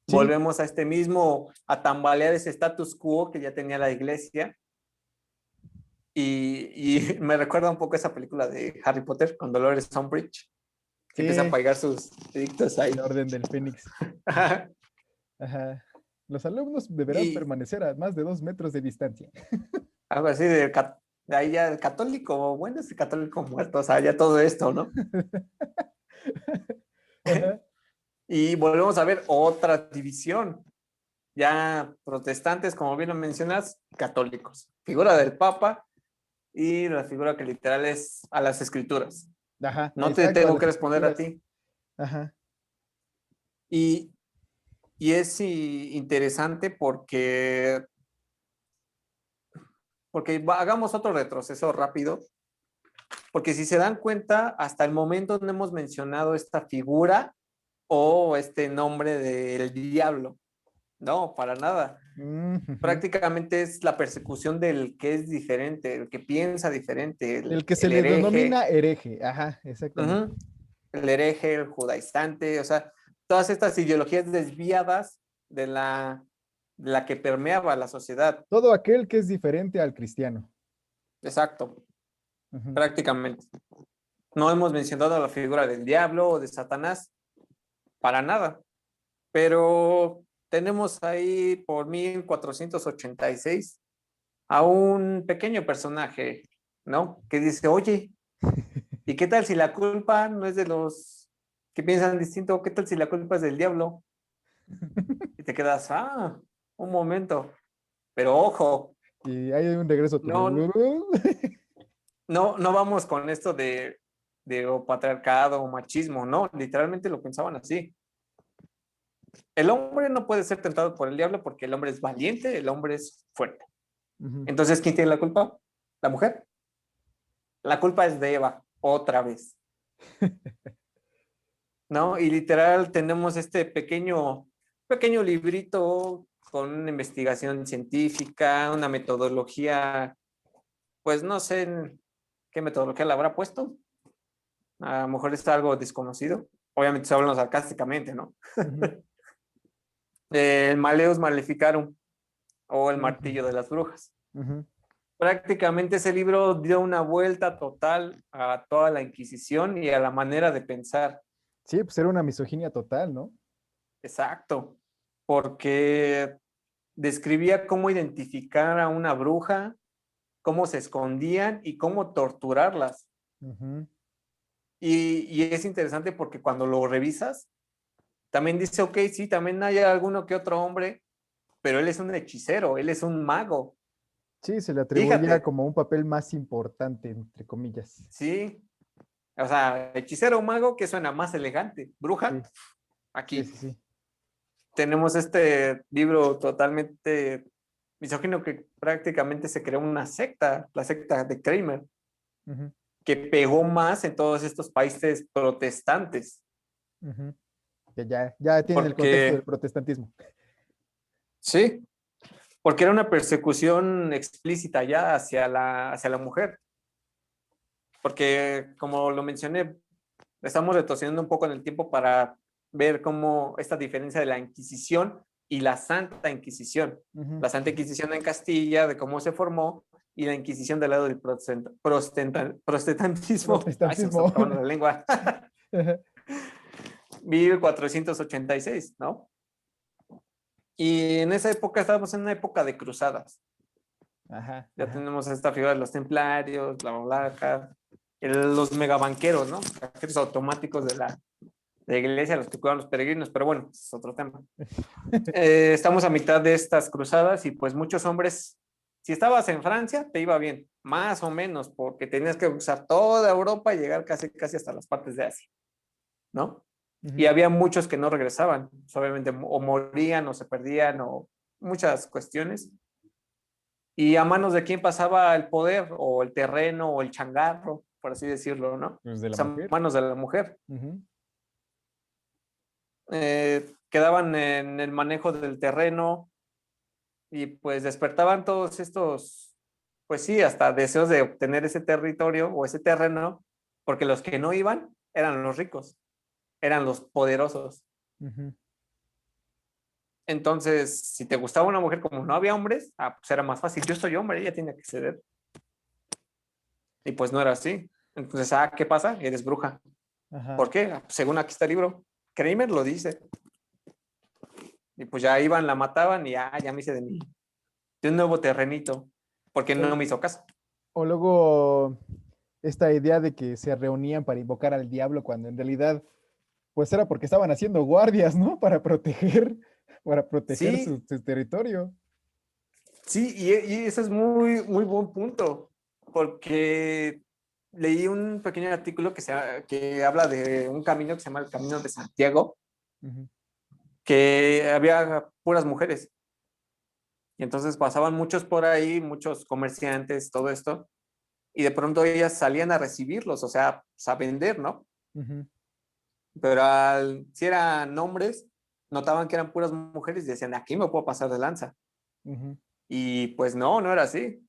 sí, Volvemos a este mismo, a tambalear ese status quo que ya tenía la Iglesia. Y me recuerda un poco esa película de Harry Potter con Dolores Umbridge, que empieza a sí, pagar sus edictos ahí. el orden del Fénix. Ajá. Los alumnos deberán Y permanecer a más de 2 metros de distancia. algo así de ahí ya el católico, bueno, es el católico muerto, o sea, ya todo esto, ¿no? Ajá. Y volvemos a ver otra división, ya protestantes, como bien lo mencionas, católicos. Figura del Papa y la figura que literal es a las escrituras. Ajá, No te exacto, a tengo las que responder a escrituras. ti. Ajá. Y, y es interesante porque hagamos otro retroceso rápido, porque si se dan cuenta, hasta el momento no hemos mencionado esta figura o este nombre del diablo. No, para nada. Ujú. Prácticamente es la persecución del que es diferente, el que piensa diferente, El que se el le hereje, denomina hereje. Ajá, exactamente. uh-huh, el hereje, el judaizante, o sea, todas estas ideologías desviadas de la que permeaba la sociedad. Todo aquel que es diferente al cristiano. Exacto, Ujú. prácticamente. No hemos mencionado la figura del diablo o de Satanás, para nada, pero tenemos ahí por 1486 a un pequeño personaje, ¿no? Que dice, oye, ¿y qué tal si la culpa no es de los que piensan distinto? ¿Qué tal si la culpa es del diablo? Y te quedas, un momento, pero ojo, Y hay un regreso. no, no vamos con esto de o patriarcado o machismo, no, literalmente lo pensaban así. El hombre no puede ser tentado por el diablo porque el hombre es valiente, el hombre es fuerte. Ujú. Entonces, ¿quién tiene la culpa? La mujer. La culpa es de Eva, otra vez, ¿no? Y literal tenemos este pequeño librito con una investigación científica, una metodología, pues no sé qué metodología la habrá puesto. A lo mejor es algo desconocido. Obviamente estoy hablando sarcásticamente, ¿no? Ujú. El Maleus Maleficarum o el Ujú. martillo de las brujas. Ujú. Prácticamente ese libro dio una vuelta total a toda la Inquisición y a la manera de pensar. Sí, pues era una misoginia total, ¿no? Exacto, porque describía cómo identificar a una bruja, cómo se escondían y cómo torturarlas. Ujú. Y es interesante porque cuando lo revisas, también dice, ok, sí, también hay alguno que otro hombre, pero él es un hechicero, él es un mago. Sí, se le atribuía Fíjate, como un papel más importante, entre comillas. sí, o sea, hechicero o mago, que suena más elegante. Bruja, Sí. Sí, aquí. sí, sí. Tenemos este libro totalmente misógino que prácticamente se creó una secta, la secta de Kramer, Ujú, que pegó más en todos estos países protestantes, ujú. Que ya tienen el contexto del porque protestantismo. sí, porque era una persecución explícita ya hacia la mujer, porque como lo mencioné, estamos retrocediendo un poco en el tiempo para ver cómo esta diferencia de la Inquisición y la Santa Inquisición. Ujú. La Santa Inquisición en Castilla, de cómo se formó, y la Inquisición del lado del protestantismo. Ay, se me está Protestantismo. trabando la lengua. 1486, ¿no? Y en esa época estábamos en una época de cruzadas. Ajá, Ya ajá. tenemos esta figura de los templarios, bla, bla, bla, acá. Los megabanqueros, ¿no? Cajeros automáticos de iglesia, los que cuidan los peregrinos, pero bueno, es otro tema. Estamos a mitad de estas cruzadas y pues muchos hombres, si estabas en Francia, te iba bien, más o menos, porque tenías que cruzar toda Europa y llegar casi, casi hasta las partes de Asia, ¿no? Y Ujú. había muchos que no regresaban, pues, obviamente o morían o se perdían o muchas cuestiones. ¿Y a manos de quién pasaba el poder o el terreno o el changarro, por así decirlo, ¿no? Pues de la Pues a mujer. manos de la mujer. Ujú, Quedaban en el manejo del terreno y pues despertaban todos estos, pues sí, hasta deseos de obtener ese territorio o ese terreno, porque los que no iban eran los ricos, eran los poderosos. ujú. Entonces, si te gustaba una mujer como no había hombres, pues era más fácil. Yo soy hombre, ella tiene que ceder. Y pues no era así. Entonces, ¿qué pasa? Eres bruja. Ajá. ¿Por qué? Según aquí está el libro, Kramer lo dice. Y pues ya iban, la mataban y ya me hice de un nuevo terrenito, porque O, no me hizo caso. o luego esta idea de que se reunían para invocar al diablo cuando en realidad pues era porque estaban haciendo guardias, ¿no? Para proteger Sí, su territorio. sí, y eso es muy, muy buen punto, porque leí un pequeño artículo que habla de un camino que se llama el Camino de Santiago, Ujú, que había puras mujeres. Y entonces pasaban muchos por ahí, muchos comerciantes, todo esto, y de pronto ellas salían a recibirlos, o sea, pues, a vender, ¿no? ujú, Pero si eran hombres, notaban que eran puras mujeres y decían, aquí me puedo pasar de lanza. ujú. Y pues no, no era así.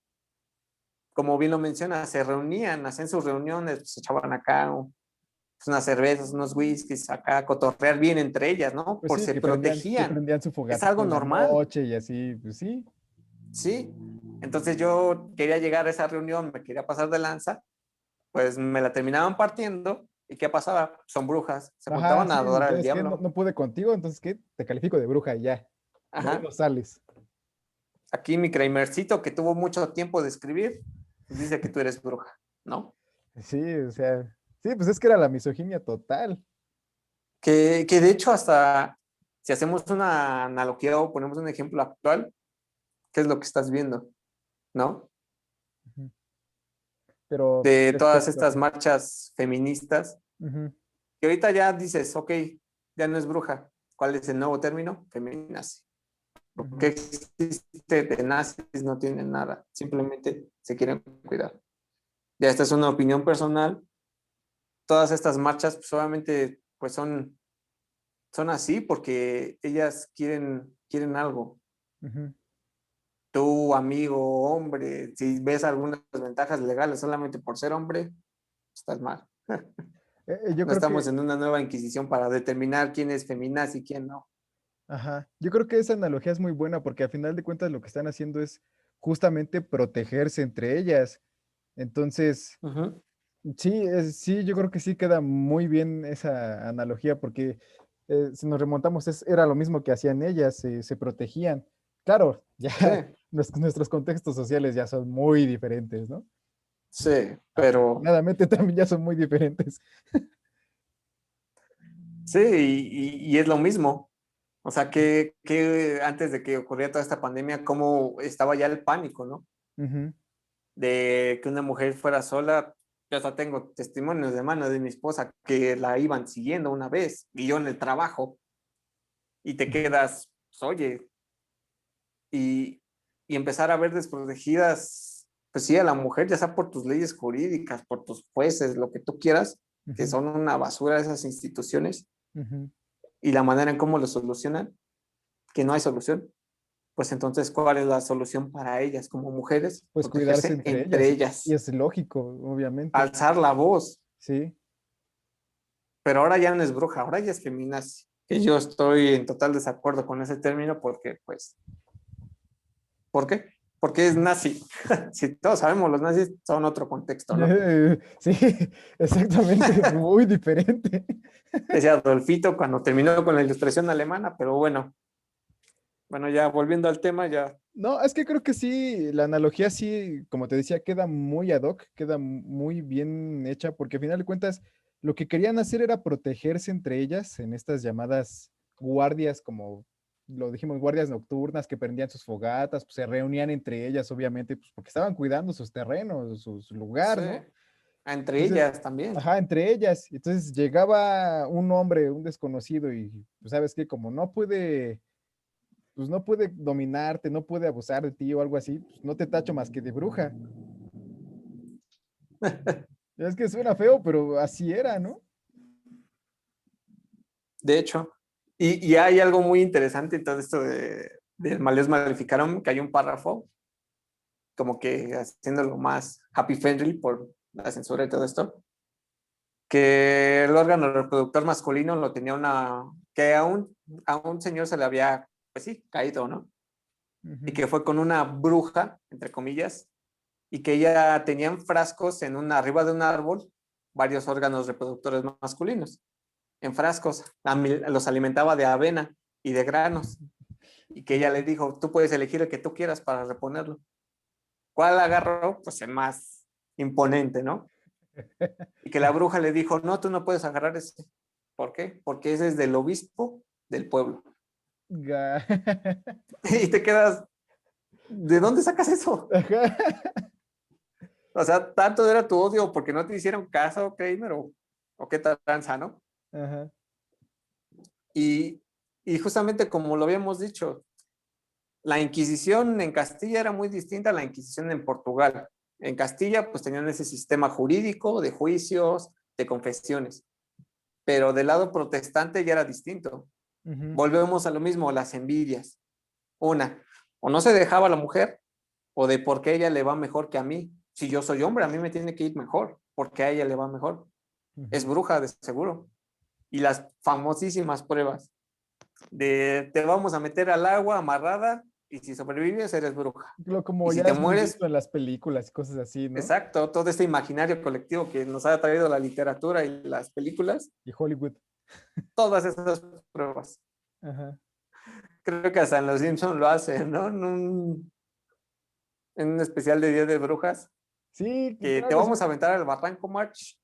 Como bien lo menciona, se reunían, hacían sus reuniones, pues echaban acá pues, unas cervezas, unos whiskies, acá a cotorrear bien entre ellas, ¿no? Pues Por sí, se que protegían. prendían su Es fogatita algo en la normal, noche y así, pues sí. ¿sí? Entonces yo quería llegar a esa reunión, me quería pasar de lanza, pues me la terminaban partiendo. ¿Y qué pasaba? Son brujas, se Ajá, juntaban a sí, adorar al ¿sabes qué? No, diablo. no pude contigo, entonces ¿qué? Te califico de bruja y ya. De ahí Ajá. no sales. Aquí mi Kramercito, que tuvo mucho tiempo de escribir, pues dice que tú eres bruja, ¿no? Sí, o sea, sí, pues es que era la misoginia total. Que de hecho hasta si hacemos una analogía o ponemos un ejemplo actual, ¿qué es lo que estás viendo? ¿No? Ujú. Pero De todas respecto a estas que. marchas feministas, Ujú, que ahorita ya dices, ok, ya no es bruja. ¿Cuál es el nuevo término? Feminazi. ¿Qué ujú. existe de nazis? No tienen nada. Simplemente se quieren cuidar. Ya esta es una opinión personal. Todas estas marchas pues, obviamente pues son así porque ellas quieren algo. Ujú. Tú, amigo, hombre, si ves algunas ventajas legales solamente por ser hombre, estás mal. Yo No creo estamos que, en una nueva inquisición para determinar quién es feminaz y quién no. ajá, yo creo que esa analogía es muy buena porque a final de cuentas lo que están haciendo es justamente protegerse entre ellas. Entonces, Ujú. sí, sí, yo creo que sí queda muy bien esa analogía porque si nos remontamos, era lo mismo que hacían ellas, se protegían. Claro, ya Sí, nuestros contextos sociales ya son muy diferentes, ¿no? sí, pero Afortunadamente también ya son muy diferentes. sí, y es lo mismo. O sea, que antes de que ocurriera toda esta pandemia, cómo estaba ya el pánico, ¿no? Ujú, De que una mujer fuera sola. Yo hasta tengo testimonios de mano de mi esposa que la iban siguiendo una vez y yo en el trabajo. y te quedas, pues, oye, y, y empezar a ver desprotegidas, pues sí, a la mujer, ya sea por tus leyes jurídicas, por tus jueces, lo que tú quieras, que Ujú, son una basura esas instituciones, ujú. y la manera en cómo lo solucionan, que no hay solución. Pues entonces, ¿cuál es la solución para ellas como mujeres? Pues cuidarse Protegerse entre entre ellas, y ellas, es lógico, obviamente. alzar la voz, Sí. pero ahora ya no es bruja, ahora ya es feminazi, que yo estoy en total desacuerdo con ese término porque, pues, ¿por qué? Porque es nazi. Si todos sabemos, los nazis son otro contexto, ¿no? Sí, exactamente, muy diferente. Decía Adolfito cuando terminó con la ilustración alemana, pero bueno, ya volviendo al tema, ya. No, es que creo que sí, la analogía sí, como te decía, queda muy ad hoc, queda muy bien hecha, porque al final de cuentas lo que querían hacer era protegerse entre ellas en estas llamadas guardias, como lo dijimos, guardias nocturnas que prendían sus fogatas, pues se reunían entre ellas, obviamente, pues porque estaban cuidando sus terrenos, su lugar, Sí, ¿no? entre Entonces, ellas también. ajá, entre ellas. Entonces llegaba un hombre, un desconocido, y pues sabes que como no puede, pues no puede dominarte, no puede abusar de ti o algo así, pues no te tacho más que de bruja. Es que suena feo, pero así era, ¿no? De hecho, y hay algo muy interesante en todo esto del Maleus Maleficarum, que hay un párrafo como que haciéndolo más happy friendly por la censura y todo esto, que el órgano reproductor masculino lo tenía que a un señor se le había, pues sí, caído, ¿no? Y Ujú. que fue con una bruja, entre comillas, y que ella tenía en frascos arriba de un árbol varios órganos reproductores masculinos, en frascos, los alimentaba de avena y de granos, y que ella le dijo, tú puedes elegir el que tú quieras para reponerlo. ¿Cuál agarró? Pues el más imponente, ¿no? Y que la bruja le dijo, no, tú no puedes agarrar ese. ¿Por qué? Porque ese es del obispo del pueblo. Ga- Y te quedas, ¿de dónde sacas eso? Ajá. O sea, tanto era tu odio porque no te hicieron caso, Kramer, o qué tranza, ¿no? Ajá. Y, y justamente como lo habíamos dicho, la Inquisición en Castilla era muy distinta a la Inquisición en Portugal. En Castilla, pues tenían ese sistema jurídico de juicios, de confesiones, pero del lado protestante ya era distinto. Ujú. Volvemos a lo mismo, las envidias. Una, o no se dejaba a la mujer, o de por qué ella le va mejor que a mí. Si yo soy hombre, a mí me tiene que ir mejor, porque a ella le va mejor. Es Ujú. bruja, de seguro. Y las famosísimas pruebas de te vamos a meter al agua amarrada y si sobrevives eres bruja. Y Como si ya te es muy mueres, visto en las películas y cosas así, ¿no? exacto, todo este imaginario colectivo que nos ha traído la literatura y las películas, Y Hollywood. todas esas pruebas. Ajá. Creo que hasta en Los Simpsons lo hacen, ¿no? En un especial de Día de Brujas, Sí, que te claro, vamos a aventar al barranco March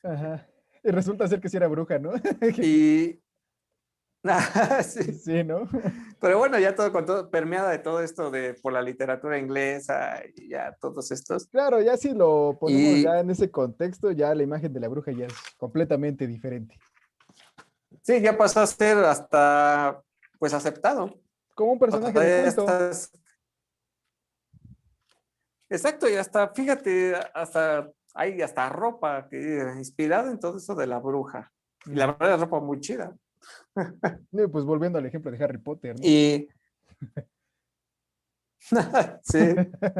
ajá. Y resulta ser que sí era bruja, ¿no? y... sí. Sí, ¿no? Pero bueno, ya todo con todo, permeada de todo esto por la literatura inglesa y ya todos estos. Claro, ya si lo ponemos Y ya en ese contexto, ya la imagen de la bruja ya es completamente diferente. sí, ya pasó a ser hasta, pues, aceptado. Como un O personaje sea, de ya cuento. estás, exacto, y hasta, fíjate, hasta hay hasta ropa que inspirada en todo eso de la bruja. Y la Ujú. verdad es ropa muy chida. Y pues volviendo al ejemplo de Harry Potter, ¿no? Y sí,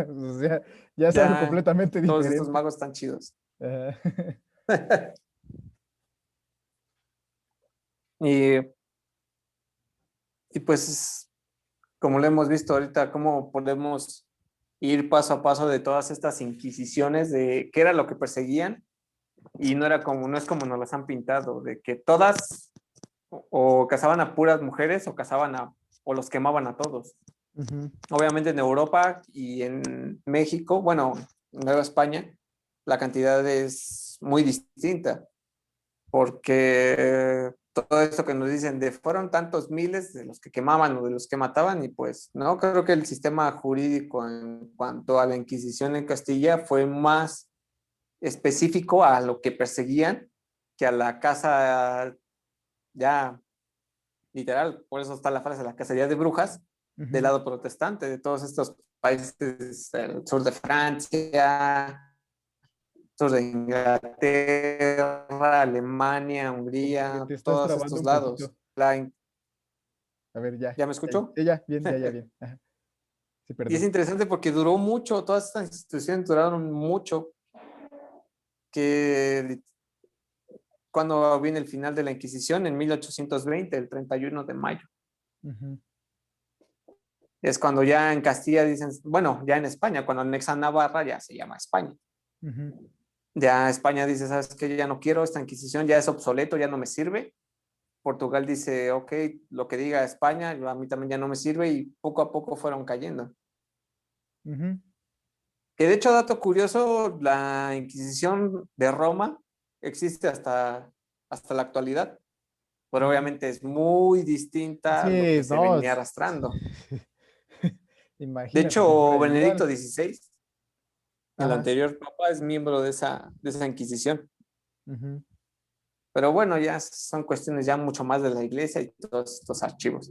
O sea, ya es algo ya completamente todos estos diferente. magos están chidos. Ajá. Y, y pues, como lo hemos visto ahorita, cómo podemos ir paso a paso de todas estas inquisiciones de qué era lo que perseguían y no es como nos las han pintado, de que todas o cazaban a puras mujeres o los quemaban a todos. Ujú. Obviamente en Europa y en México, bueno, en Nueva España, la cantidad es muy distinta, porque todo esto que nos dicen de fueron tantos miles de los que quemaban o de los que mataban, y pues no, creo que el sistema jurídico en cuanto a la Inquisición en Castilla fue más específico a lo que perseguían que a la caza ya literal, por eso está la frase de la cacería de brujas, del lado protestante, de todos estos países del sur de Francia, sur de Inglaterra, Alemania, Que Hungría, te estás todos trabando estos un poquito. lados. A ver, ya. ¿Ya me escuchó? Ya, bien, ya, bien. Ajá. Sí, Y es perdón. interesante porque duró mucho, todas estas instituciones duraron mucho, que cuando viene el final de la Inquisición, en 1820, el 31 de mayo. Ujú, Es cuando ya en Castilla dicen, bueno, ya en España, cuando anexan Navarra ya se llama España. ujú, Ya España dice, ¿sabes qué? Ya no quiero, esta Inquisición ya es obsoleto, ya no me sirve. Portugal dice, ok, lo que diga España, a mí también ya no me sirve y poco a poco fueron cayendo. ujú. Que de hecho, dato curioso, la Inquisición de Roma existe hasta la actualidad, pero Mm. obviamente es muy distinta a lo Sí, que se no. venía arrastrando. De Imagínate si fuera hecho, Benedicto igual. XVI, el Ajá. anterior papa, es miembro de esa Inquisición. Ujú, Pero bueno, ya son cuestiones ya mucho más de la iglesia y todos estos archivos.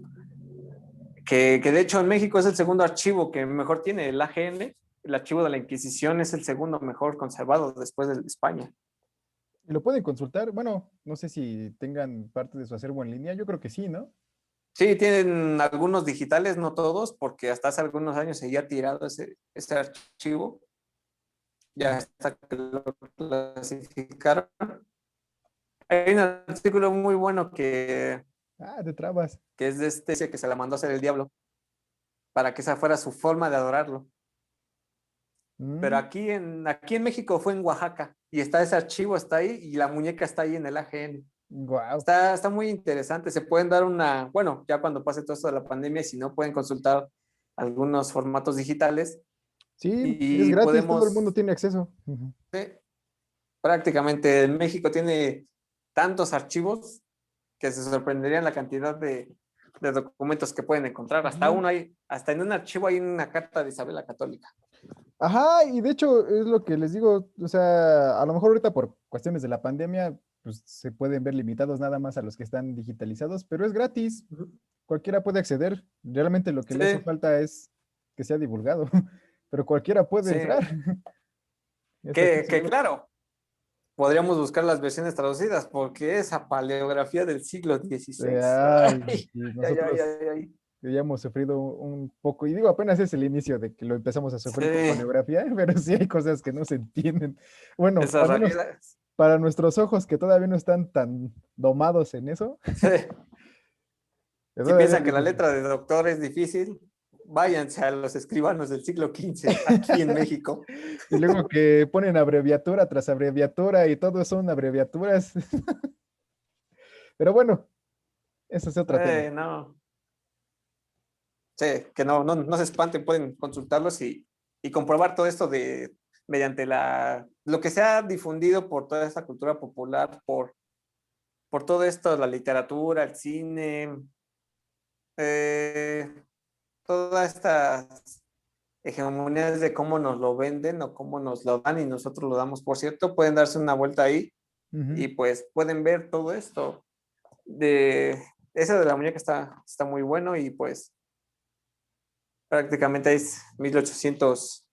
Que de hecho en México es el segundo archivo que mejor tiene el AGN. El archivo de la Inquisición es el segundo mejor conservado después del de España. y lo pueden consultar. Bueno, no sé si tengan parte de su acervo en línea. Yo creo que sí, ¿no? Sí, tienen algunos digitales, no todos, porque hasta hace algunos años seguía tirado ese archivo. Ya hasta que lo clasificaron. Hay un artículo muy bueno Ah, te trabas. que es de este que se la mandó a hacer el diablo, para que esa fuera su forma de adorarlo. Pero aquí en México fue en Oaxaca y está ese archivo, está ahí y la muñeca está ahí en el AGN. Wow. Está muy interesante. Se pueden dar bueno, ya cuando pase todo esto de la pandemia, si no pueden consultar algunos formatos digitales Sí, es y gratis, todo el mundo podemos, tiene acceso. Ujú. prácticamente en México tiene tantos archivos que se sorprenderían la cantidad de documentos que pueden encontrar. Ujú. Hasta en un archivo hay una carta de Isabel la Católica. Ajá, y de hecho es lo que les digo, o sea, a lo mejor ahorita por cuestiones de la pandemia, pues se pueden ver limitados nada más a los que están digitalizados, pero es gratis, cualquiera puede acceder. Realmente lo que le hace Sí, falta es que sea divulgado, pero cualquiera puede sí, entrar. Está aquí que seguro. claro, podríamos buscar las versiones traducidas, porque esa paleografía del siglo XVI. Ay, Ay, y ay, ay, nosotros ay, ay. que ya hemos sufrido un poco, y digo, apenas es el inicio de que lo empezamos a sufrir con Sí, paleografía, pero sí hay cosas que no se entienden. Bueno, esas al menos rayitas. para nuestros ojos que todavía no están tan domados en eso, Sí. Si todavía es piensan que la difícil. letra de doctor es difícil, váyanse a los escribanos del siglo XV, aquí en México. Y luego que ponen abreviatura tras abreviatura y todo son abreviaturas. Pero bueno, eso es otro tema. No, sí, que no se espanten, pueden consultarlos y comprobar todo esto mediante lo que se ha difundido por toda esta cultura popular, por todo esto, la literatura, el cine, eh, todas estas hegemonías de cómo nos lo venden o cómo nos lo dan y nosotros lo damos, por cierto, pueden darse una vuelta ahí Ujú, y pues pueden ver todo esto. Esa de la muñeca está muy bueno y pues prácticamente es 1800,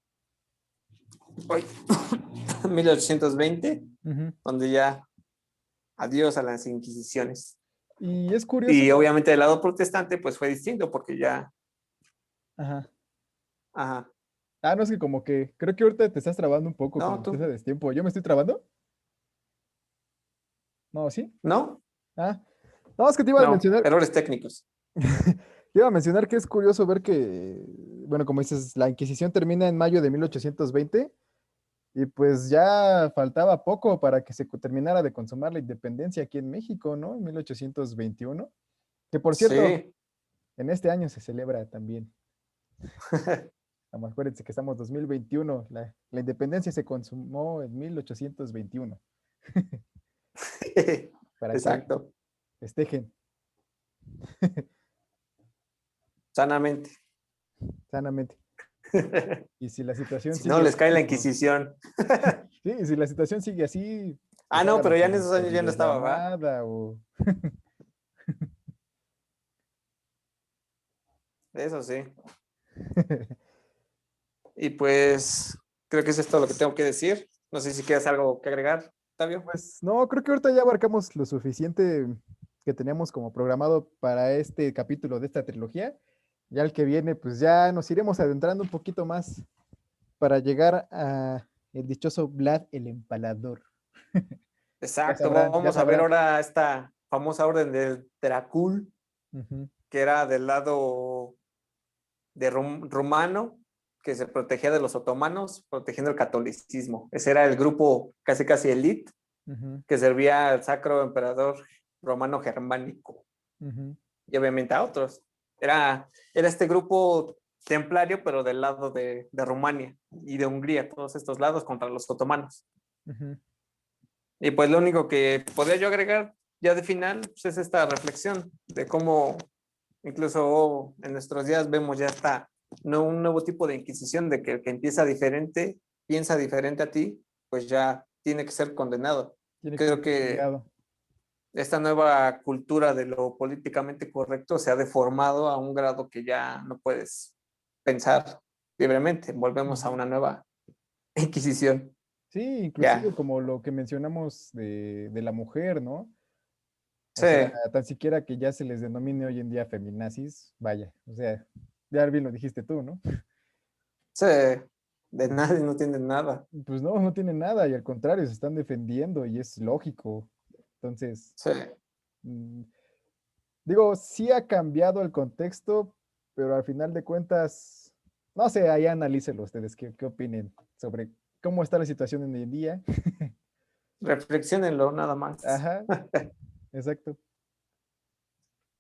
ay, 1820, ujú. donde ya adiós a las inquisiciones. Y es curioso. Y obviamente del lado protestante pues fue distinto porque ya, Ajá. ajá, Ah, no, es que como que creo que ahorita te estás trabando un poco, no, como que es a tú, destiempo. ¿Yo me estoy trabando? No, ¿sí? no, Ah, no, es que te iba a no, mencionar, errores técnicos. te iba a mencionar que es curioso ver que, bueno, como dices, la Inquisición termina en mayo de 1820 y pues ya faltaba poco para que se terminara de consumar la independencia aquí en México, ¿no? En 1821. Que por cierto, Sí, en este año se celebra también. Acuérdense que estamos 2021. La independencia se consumó en 1821. Para que ahí exacto, festejen sanamente. sanamente. Y si la situación Si no, sigue les cae la así, Inquisición. sí, y si la situación sigue así, Ah, pues no, pero háganlo ya en esos por años ya no estaba, ¿va? videollamada o... Eso sí. Y pues creo que eso es todo lo que tengo que decir. No sé si quieres algo que agregar, Octavio. Pues no, creo que ahorita ya abarcamos lo suficiente que teníamos como programado para este capítulo de esta trilogía. Ya el que viene, pues ya nos iremos adentrando un poquito más para llegar a el dichoso Vlad el Empalador. Exacto, Ya vamos a ver sabrán. ahora esta famosa orden del Dracul, Ujú, que era del lado de rumano, que se protegía de los otomanos, protegiendo el catolicismo. Ese era el grupo casi casi elite ujú, que servía al sacro emperador romano germánico ujú, y obviamente a otros. Era este grupo templario, pero del lado de Rumania y de Hungría, todos estos lados contra los otomanos. ujú. Y pues lo único que podría yo agregar ya de final pues es esta reflexión de cómo incluso en nuestros días vemos ya está un nuevo tipo de inquisición de que el que empieza diferente, piensa diferente a ti, pues ya tiene que ser condenado. Tiene que ser Creo que castigado. esta nueva cultura de lo políticamente correcto se ha deformado a un grado que ya no puedes pensar libremente. Volvemos a Ujú. una nueva inquisición. Sí, inclusive Ya. como lo que mencionamos de la mujer, ¿no? O Sí, sea, tan siquiera que ya se les denomine hoy en día feminazis, vaya, o sea, ya bien lo dijiste tú, ¿no? sí. De nadie no tienen nada. Pues no, no tienen nada y al contrario, se están defendiendo y es lógico. Entonces, Sí. mm, digo, sí ha cambiado el contexto, pero al final de cuentas, no sé, ahí analícenlo ustedes, qué opinen sobre cómo está la situación en el día. Reflexionenlo nada más. Ajá, exacto.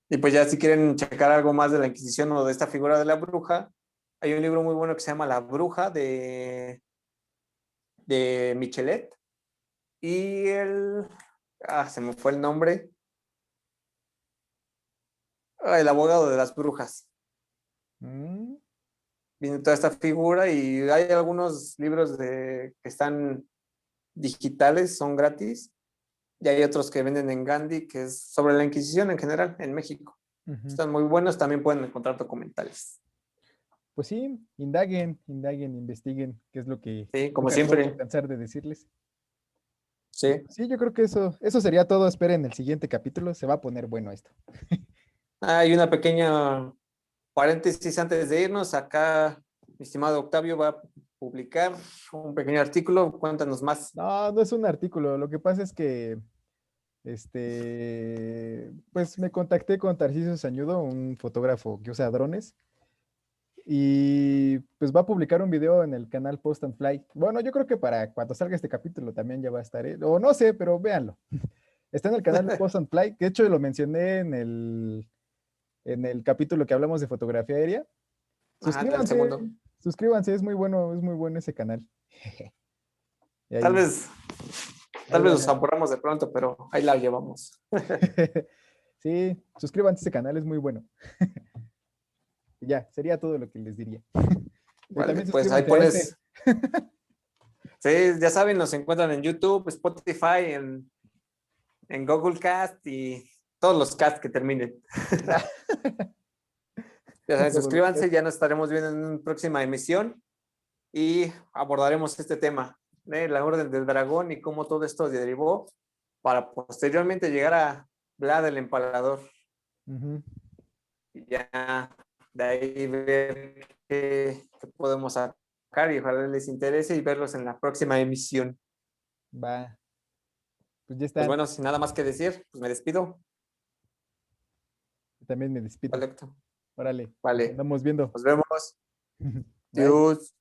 Y pues ya si quieren checar algo más de la Inquisición o de esta figura de la bruja, hay un libro muy bueno que se llama La Bruja de Michelet y se me fue el nombre, el abogado de las brujas. Mm, Viene toda esta figura y hay algunos libros que están digitales, son gratis, y hay otros que venden en Gandhi, que es sobre la Inquisición en general en México. ujú. Están muy buenos, también pueden encontrar documentales. Pues sí, indaguen, investiguen, qué es lo que Sí, como nunca nos vamos a siempre. cansar de decirles. Y Sí. pues sí, yo creo que eso sería todo. Esperen el siguiente capítulo, se va a poner bueno esto. Hay una pequeña paréntesis antes de irnos. Acá, mi estimado Octavio va a publicar un pequeño artículo. Cuéntanos más. No, no es un artículo, lo que pasa es que, pues me contacté con Tarcisio Sañudo, un fotógrafo que usa drones, y pues va a publicar un video en el canal Post and Fly. Bueno, yo creo que para cuando salga este capítulo también ya va a estar, o no sé, pero véanlo. Está en el canal de Post and Fly, que de hecho lo mencioné en el capítulo que hablamos de fotografía aérea. Ajá, del Suscríbanse, segundo. suscríbanse, es muy bueno ese canal. Y Tal ahí, vez, ahí tal vez van nos a... apuramos de pronto, pero ahí la llevamos. Sí, suscríbanse a ese canal, es muy bueno. Y ya, sería todo lo que les diría. Y Vale, también pues ahí suscríbanse a este. pones. Sí, ya saben, nos encuentran en YouTube, Spotify, en Google Cast y todos los cast que terminen. Ya En saben, todos los suscríbanse, casos. ya nos estaremos viendo en una próxima emisión y abordaremos este tema de la Orden del Dragón y cómo todo esto derivó para posteriormente llegar a Vlad el Empalador Ujú. y ya de ahí ver qué podemos sacar y ojalá les interese y verlos en la próxima emisión. Va, pues ya Pues están. bueno, sin nada más que decir, pues me despido. También me despido. Vale, Héctor. Órale, nos Vale. andamos viendo. Nos vemos. Bye. Dios.